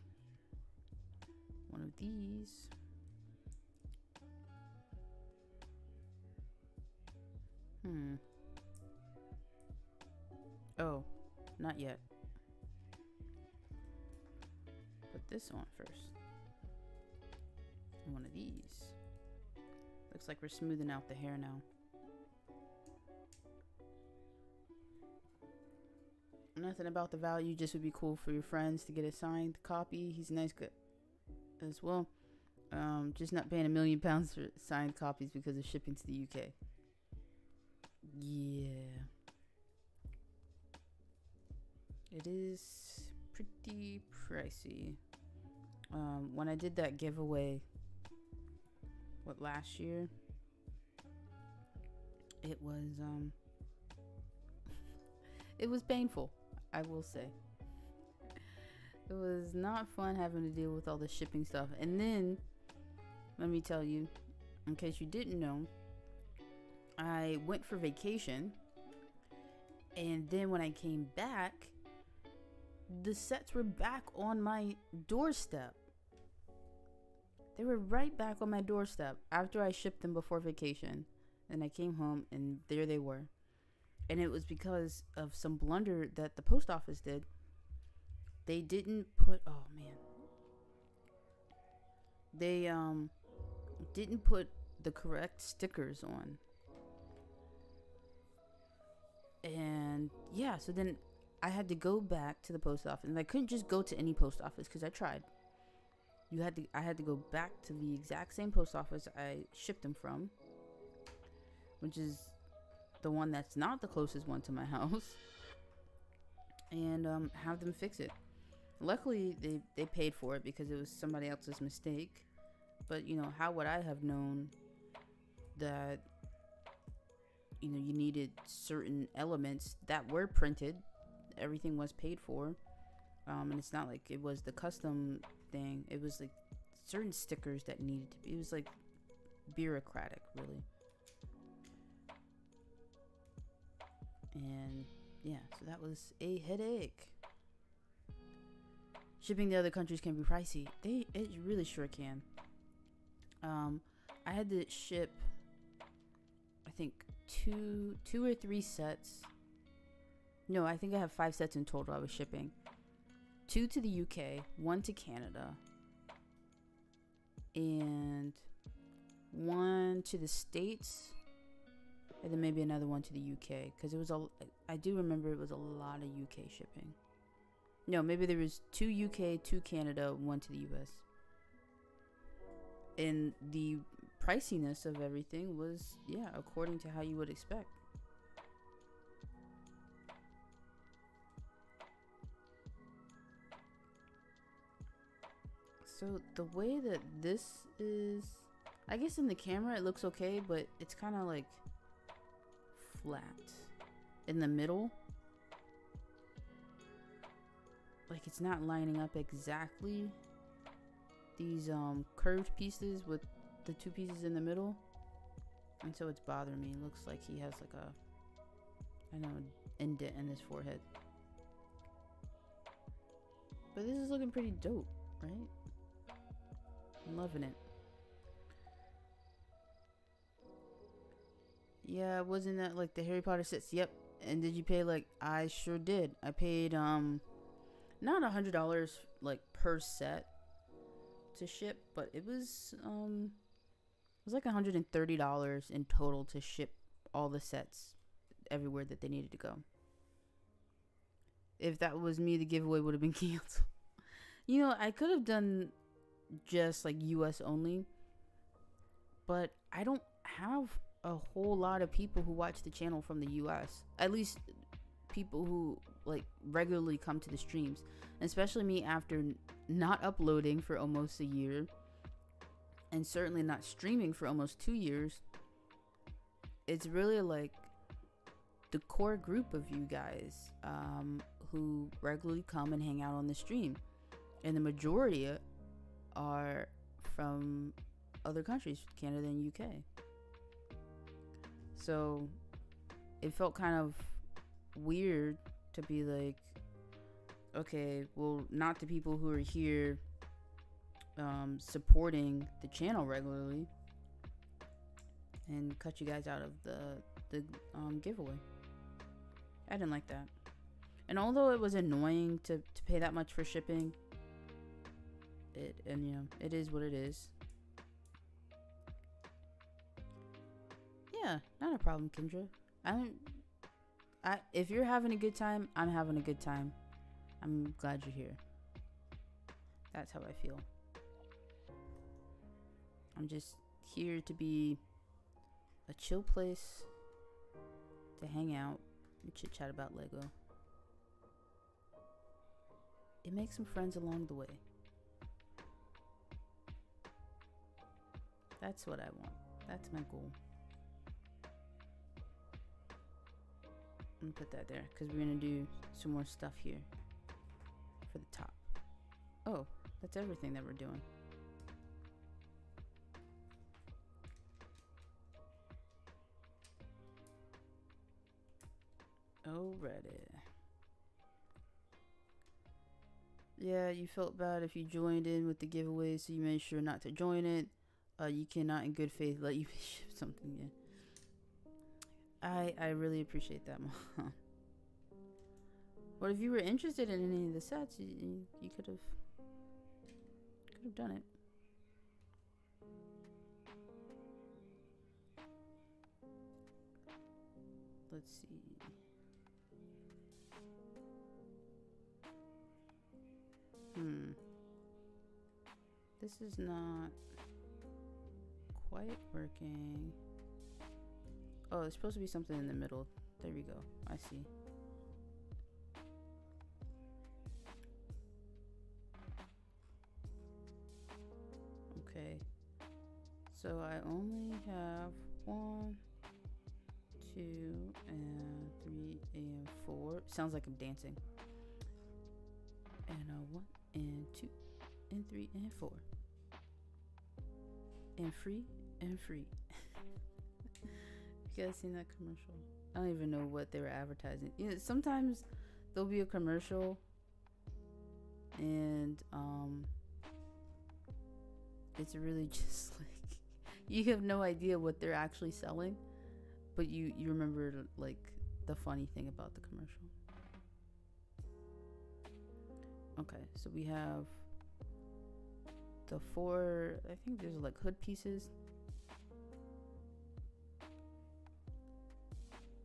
one of these. Oh, not yet. Put this on first. One of these. Looks like we're smoothing out the hair now. Nothing about the value, just would be cool for your friends to get a signed copy. He's a nice guy as well. Just not paying £1 million for signed copies because of shipping to the UK. Yeah. It is pretty pricey. When I did that giveaway, last year? It was, it was painful, I will say. It was not fun having to deal with all the shipping stuff. And then, let me tell you, in case you didn't know, I went for vacation. And then when I came back, the sets were back on my doorstep. They were right back on my doorstep after I shipped them before vacation. And I came home and there they were. And it was because of some blunder that the post office did. They didn't put, oh man. They didn't put the correct stickers on. And yeah, so then I had to go back to the post office. And I couldn't just go to any post office because I tried. I had to go back to the exact same post office I shipped them from, which is the one that's not the closest one to my house, and have them fix it. Luckily, they paid for it because it was somebody else's mistake. But you know, how would I have known that you needed certain elements that were printed? Everything was paid for, and it's not like it was the custom thing. It was like certain stickers that needed to be. It was like bureaucratic, really. And yeah, so that was a headache. Shipping to other countries can be pricey. It really sure can. I had to ship, I think two or three sets. No, I think I have 5 sets in total I was shipping. 2 to the UK, 1 to Canada, and 1 to the States, and then maybe another one to the UK, because I do remember it was a lot of UK shipping. No, maybe there was 2 UK, 2 Canada, 1 to the US. And the priciness of everything was, yeah, according to how you would expect. So the way that this is, I guess in the camera it looks okay, but it's kind of like flat in the middle. Like it's not lining up exactly. These curved pieces with the 2 pieces in the middle. And so it's bothering me. It looks like he has like a, I know, indent in his forehead. But this is looking pretty dope, right? I'm loving it. Yeah, wasn't that like the Harry Potter sets? Yep. And did you pay like, I sure did. I paid not $100 like per set to ship, but it was like $130 in total to ship all the sets everywhere that they needed to go. If that was me, the giveaway would have been canceled. You know, I could have done just like US only, but I don't have a whole lot of people who watch the channel from the US. At least people who like regularly come to the streams, and especially me after not uploading for almost a year, and certainly not streaming for almost 2 years. it's really like the core group of you guys who regularly come and hang out on the stream, and the majority are from other countries, Canada and UK. So it felt kind of weird to be like, okay, well, not the people who are here supporting the channel regularly, and cut you guys out of the giveaway. I didn't like that. And although it was annoying to pay that much for shipping, it is what it is. Yeah, not a problem, Kendra. If you're having a good time, I'm having a good time. I'm glad you're here. That's how I feel. I'm just here to be a chill place to hang out and chit chat about Lego. And make some friends along the way. That's what I want. That's my goal. I'm gonna put that there because we're gonna do some more stuff here for the top. Oh, that's everything that we're doing. Alrighty. Yeah, you felt bad if you joined in with the giveaway, so you made sure not to join it. You cannot in good faith let you ship something in. I really appreciate that, Mom. But if you were interested in any of the sets, you could have done it. Let's see. This is not quite working. Oh, there's supposed to be something in the middle. There we go. I see. Okay. So I only have 1, 2, and 3, and 4. Sounds like I'm dancing. And 1, and 2, and 3, and 4. And free, and free. You guys seen that commercial? I don't even know what they were advertising. You know, sometimes there'll be a commercial and it's really just like you have no idea what they're actually selling, but you remember like the funny thing about the commercial. Okay, so we have the 4, I think there's like hood pieces.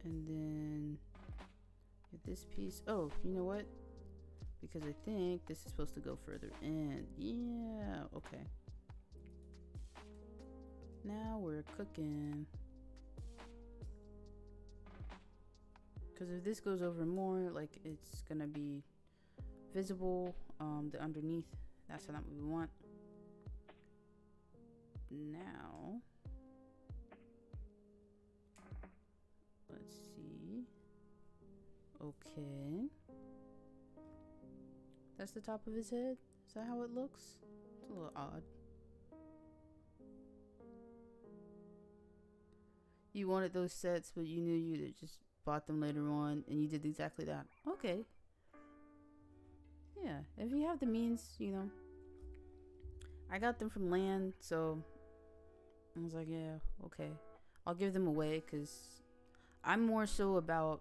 And then this piece. Oh, you know what? Because I think this is supposed to go further in. Yeah, okay. Now we're cooking. Because if this goes over more, like it's gonna be visible, the underneath. That's not what we want. Now let's see. Okay, that's the top of his head. Is that how it looks? It's a little odd. You wanted those sets, but you knew you just bought them later on, and you did exactly that. Okay. Yeah, if you have the means, you know. I got them from land, so I was like, yeah, okay. I'll give them away, because I'm more so about,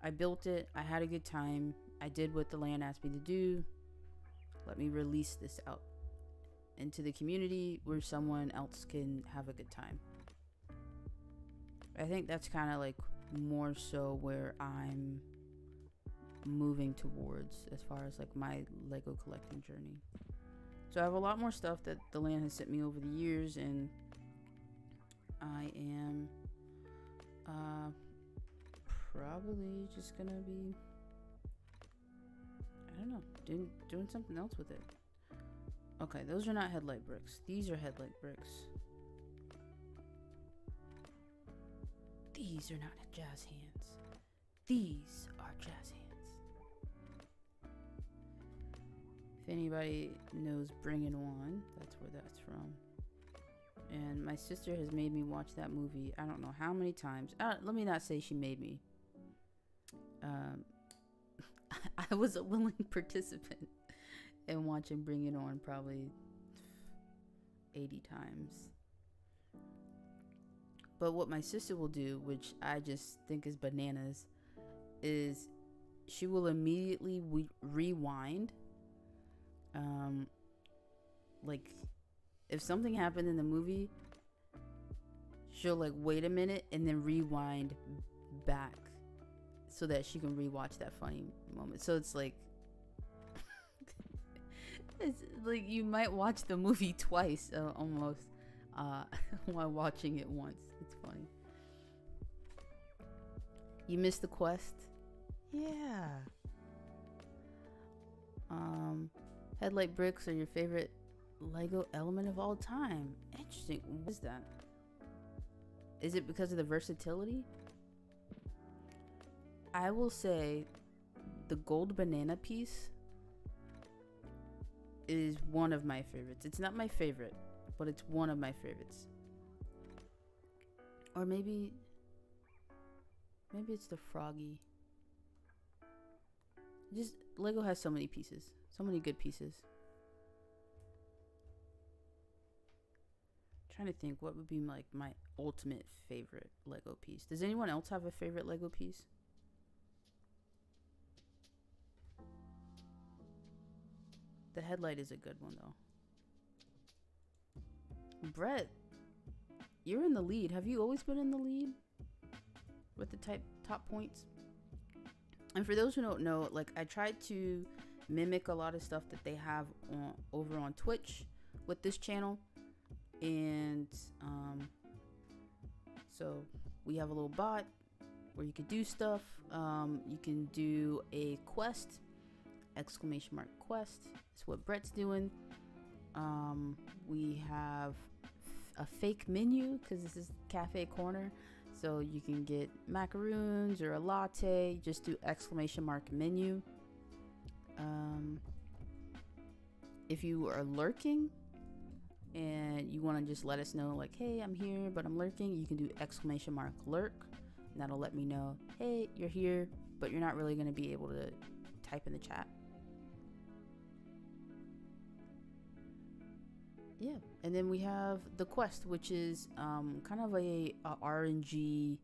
I built it, I had a good time, I did what the land asked me to do. Let me release this out into the community where someone else can have a good time. I think that's kind of like more so where I'm moving towards as far as like my Lego collecting journey. So I have a lot more stuff that the land has sent me over the years, and I am probably just gonna be, I don't know, doing something else with it. Okay, those are not headlight bricks. These are headlight bricks. These are not jazz hands. These are jazz hands. If anybody knows Bring It On, that's where that's from. And my sister has made me watch that movie I don't know how many times. Let me not say she made me. I was a willing participant in watching Bring It On probably 80 times. But what my sister will do, which I just think is bananas, is she will immediately rewind. Like if something happened in the movie, she'll like wait a minute and then rewind back so that she can rewatch that funny moment. So it's like it's like you might watch the movie twice almost while watching it once. It's funny. You missed the quest? Yeah. Headlight bricks are your favorite Lego element of all time. Interesting. What is that? Is it because of the versatility? I will say the gold banana piece is one of my favorites. It's not my favorite, but it's one of my favorites. Or maybe it's the froggy. Just Lego has so many pieces, so many good pieces. I'm trying to think what would be like my ultimate favorite Lego piece. Does anyone else have a favorite Lego piece? The headlight is a good one though. Brett, you're in the lead. Have you always been in the lead with the top points? And for those who don't know, like I tried to mimic a lot of stuff that they have over on Twitch with this channel, and so we have a little bot where you can do stuff. You can do a quest, !quest. It's what Brett's doing. We have a fake menu because this is cafe corner, so you can get macaroons or a latte. Just do !menu. If you are lurking and you want to just let us know like, hey, I'm here but I'm lurking, you can do !lurk, and that'll let me know, hey, you're here but you're not really going to be able to type in the chat. Yeah, and then we have the quest, which is kind of a RNG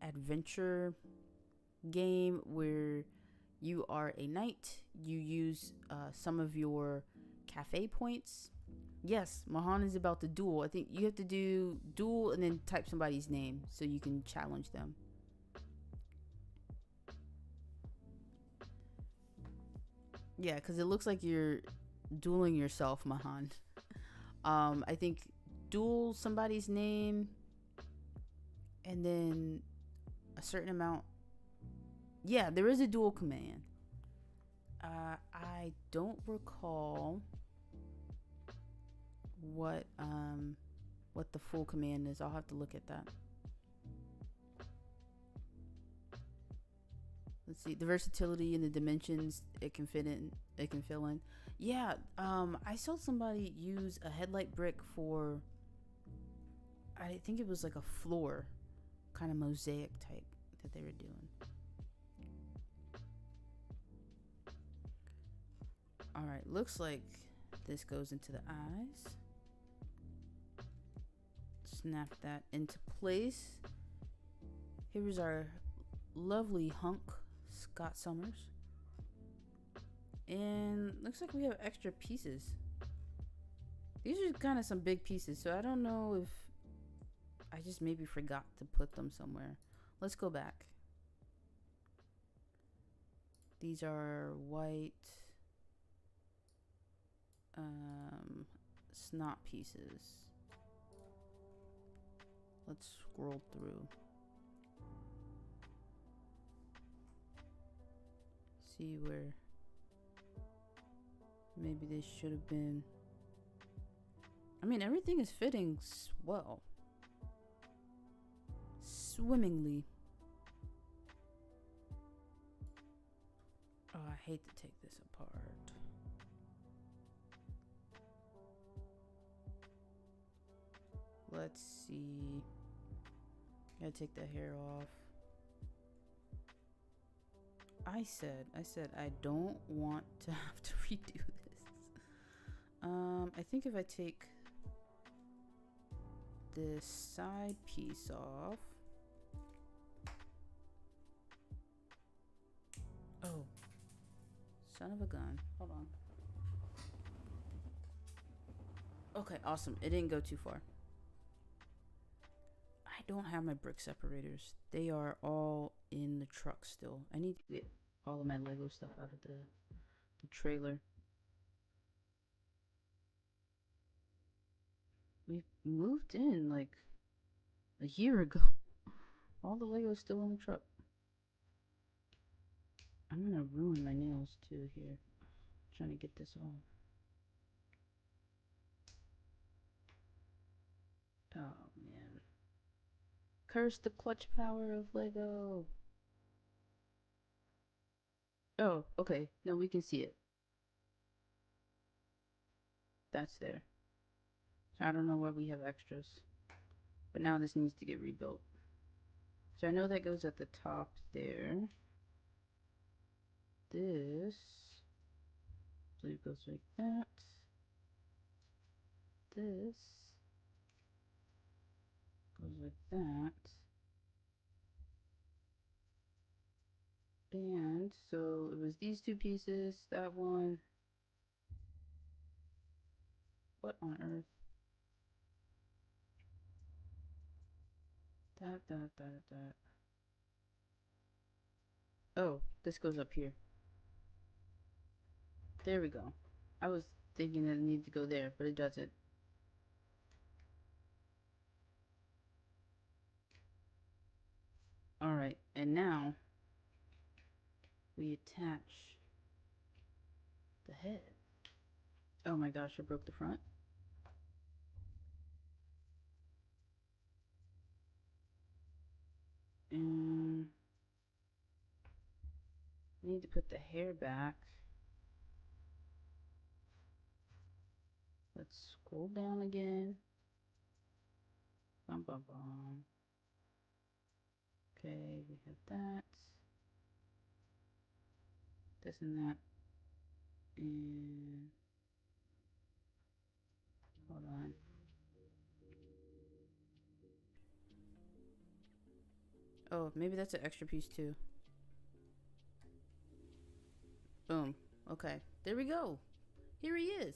adventure game where you are a knight. You use some of your cafe points. Yes, Mahan is about to duel. I think you have to do duel and then type somebody's name so you can challenge them. Yeah, because it looks like you're dueling yourself, Mahan. I think duel somebody's name and then a certain amount. Yeah, there is a duel command. I don't recall what the full command is. I'll have to look at that. Let's see, the versatility and the dimensions it can fill in. Yeah, I saw somebody use a headlight brick for, I think it was like a floor kind of mosaic type that they were doing. All right, looks like this goes into the eyes. Snap that into place. Here's our lovely hunk, Scott Summers. And looks like we have extra pieces. These are kind of some big pieces, so I don't know if I just maybe forgot to put them somewhere. Let's go back. These are white snot pieces. Let's scroll through. See where maybe they should have been. I mean, everything is fitting well. swimmingly. Oh, I hate to take this apart. Let's see. Gotta take the hair off. I said I don't want to have to redo this. I think if I take this side piece off. Oh, son of a gun. Hold on. Okay, awesome. It didn't go too far. I don't have my brick separators. They are all in the truck still. I need to get all of my Lego stuff out of the trailer. We moved in like a year ago. All the Lego's still in the truck. I'm gonna ruin my nails too here. Trying to get this off. Oh man. Curse the clutch power of Lego. Oh, okay. No, we can see it. That's there. So I don't know why we have extras. But now this needs to get rebuilt. So I know that goes at the top there. This, I believe, goes like that. This goes like that. And so it was these two pieces, that one. What on earth? That. Oh, this goes up here. There we go. I was thinking that it needed to go there, but it doesn't. Alright, and now we attach the head. Oh my gosh, I broke the front. And I need to put the hair back. Let's scroll down again. Bum bum bum. Okay, we have that. This and that. And hold on. Oh, maybe that's an extra piece too. Boom. Okay, there we go. Here he is.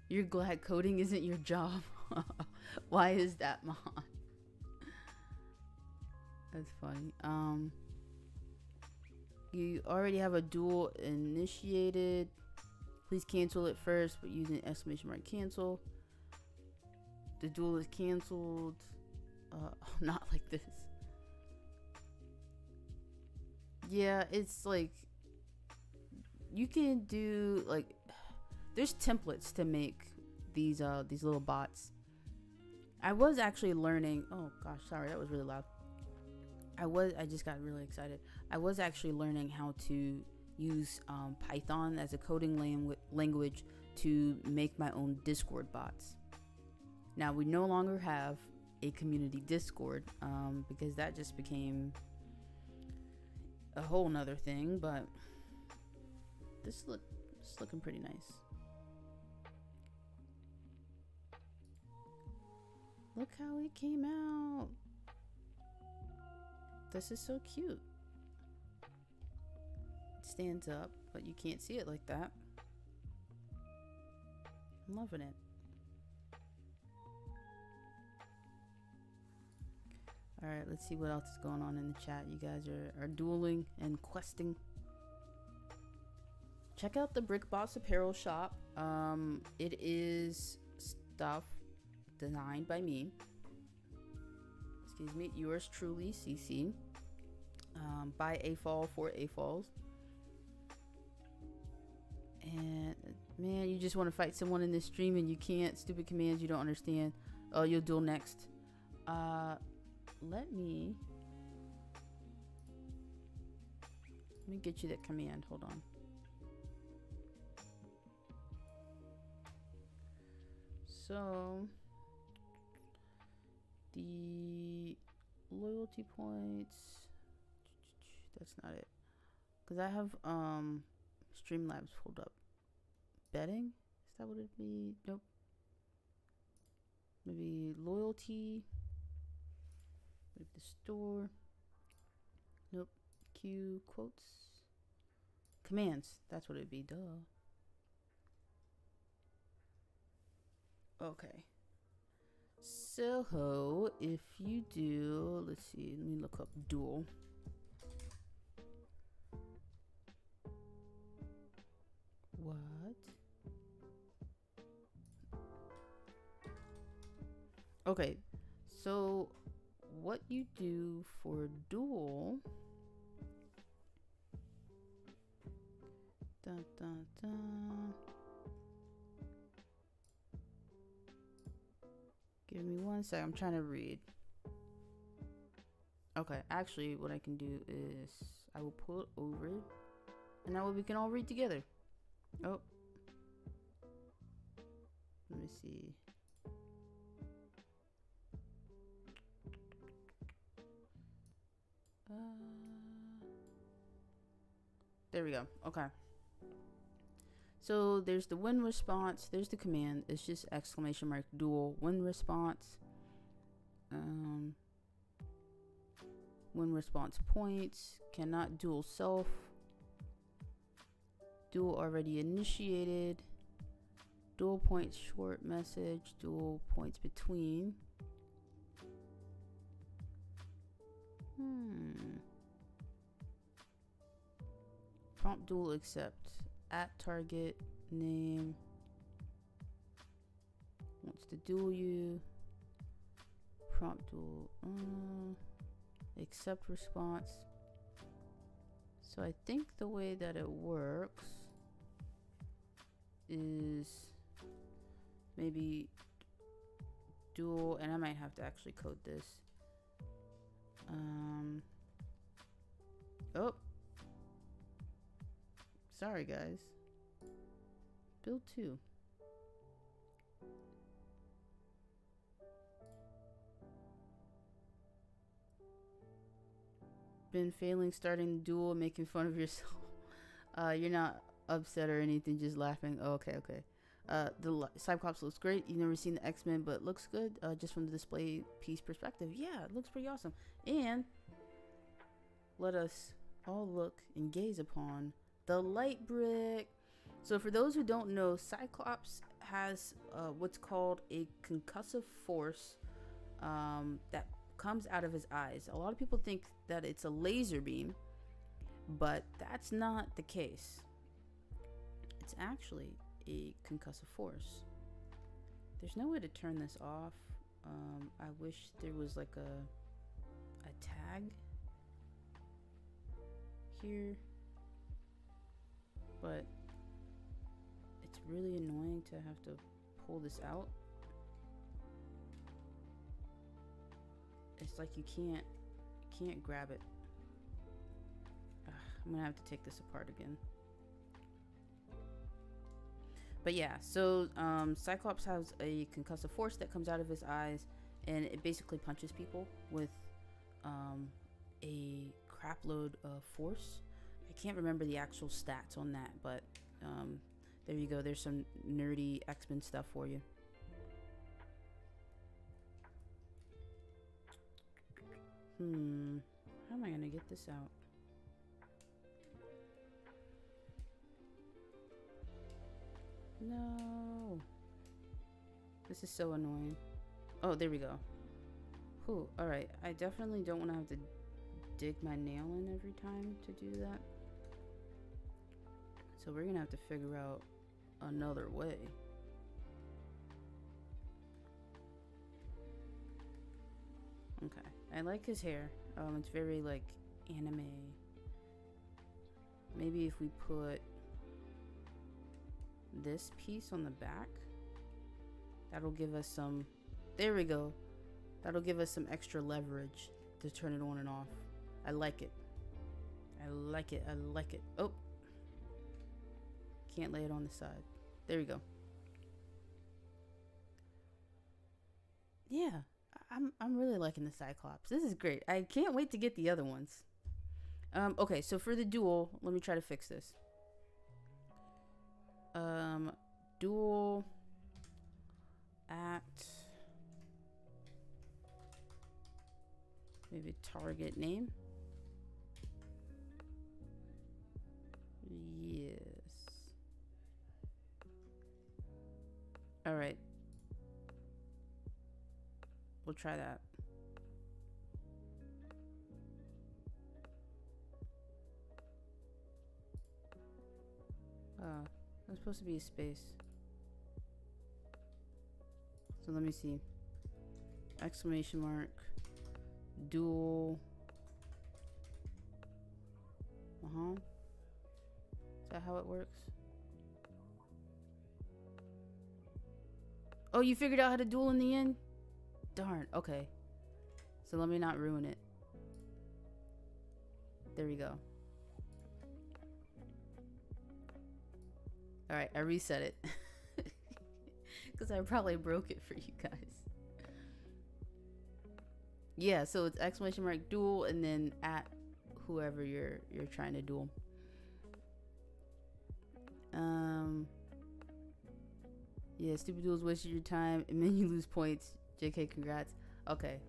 You're glad coding isn't your job. Why is that, Mom? That's funny. You already have a duel initiated. Please cancel it first, but using exclamation mark cancel. The duel is canceled. Not like this. Yeah, it's like you can do like there's templates to make these little bots. I was actually learning. Oh gosh, sorry, that was really loud. I just got really excited. I was actually learning how to use Python as a coding language to make my own Discord bots. Now we no longer have a community Discord because that just became a whole nother thing, but this is looking pretty nice. Look how it came out. This is so cute. It stands up, but you can't see it like that. I'm loving it. Alright, let's see what else is going on in the chat. You guys are dueling and questing. Check out the BrickBoss apparel shop. It is stuff designed by me. Excuse me, yours truly, CC. By AFall for AFalls. And man, you just want to fight someone in this stream and you can't. Stupid commands you don't understand. Oh, you'll duel next. Let me get you that command. Hold on. So the loyalty points, that's not it, because I have Streamlabs pulled up. Betting, is that what it'd be? Nope. Maybe loyalty, maybe the store. Nope. Q quotes, commands, that's what it'd be. Duh. Okay, so if you do, let's see, let me look up duel. What? Okay, so what you do for duel, dun, dun, dun. Give me one sec, I'm trying to read. Okay, actually what I can do is I will pull it over and that way we can all read together. Oh, let me see. There we go. Okay. So there's the win response. There's the command. It's just exclamation mark duel win response. Win response points. Cannot duel self. Duel already initiated. Duel points short message. Duel points between. Prompt duel accept. At target name. Wants to duel you. Prompt duel. Accept response. So I think the way that it works is maybe duel, and I might have to actually code this. Oh, sorry guys. Build 2. Been failing starting the duel, making fun of yourself. You're not upset or anything, just laughing. Oh, okay. The Cyclops looks great. You've never seen the X-Men, but looks good just from the display piece perspective. Yeah, it looks pretty awesome. And let us all look and gaze upon the light brick. So for those who don't know, Cyclops has what's called a concussive force that comes out of his eyes. A lot of people think that it's a laser beam, but that's not the case. It's actually a concussive force. There's no way to turn this off. I wish there was like a tag here, but it's really annoying to have to pull this out. It's like you can't grab it. I'm gonna have to take this apart again. But yeah, so Cyclops has a concussive force that comes out of his eyes, and it basically punches people with a crap load of force. I can't remember the actual stats on that, but there you go. There's some nerdy X-Men stuff for you. How am I gonna get this out? No. This is so annoying. Oh, there we go. Whew, alright. I definitely don't want to have to dig my nail in every time to do that. So we're gonna have to figure out another way. Okay. I like his hair. It's very like anime. Maybe if we put this piece on the back, that'll give us some, there we go, That'll give us some extra leverage to turn it on and off. I like it. I like it. I like it. Oh. Can't lay it on the side. There we go. Yeah. I'm really liking the Cyclops. This is great. I can't wait to get the other ones. Okay, so for the dual, let me try to fix this. Dual act, maybe target name. Yes. All right. We'll try that. There's supposed to be a space. So let me see. Exclamation mark. Dual. Is that how it works? Oh, you figured out how to duel in the end? Darn. Okay. So let me not ruin it. There we go. Alright, I reset it. Because I probably broke it for you guys. Yeah, so it's exclamation mark duel and then at whoever you're trying to duel. Yeah, stupid duels wasted your time and then you lose points. JK, congrats. Okay,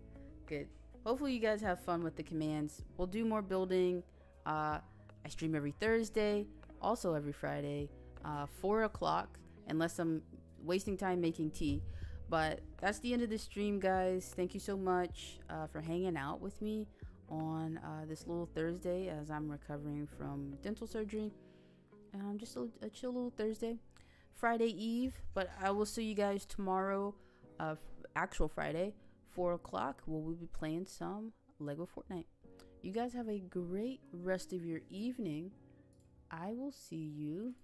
good. Hopefully you guys have fun with the commands. We'll do more building. I stream every Thursday, also every Friday, 4 o'clock, unless I'm wasting time making tea. But that's the end of the stream, guys. Thank you so much for hanging out with me on this little Thursday as I'm recovering from dental surgery. Just a chill little Thursday. Friday Eve, but I will see you guys tomorrow, actual Friday, 4 o'clock, where we'll be playing some Lego Fortnite. You guys have a great rest of your evening. I will see you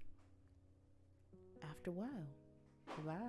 after a while. Bye.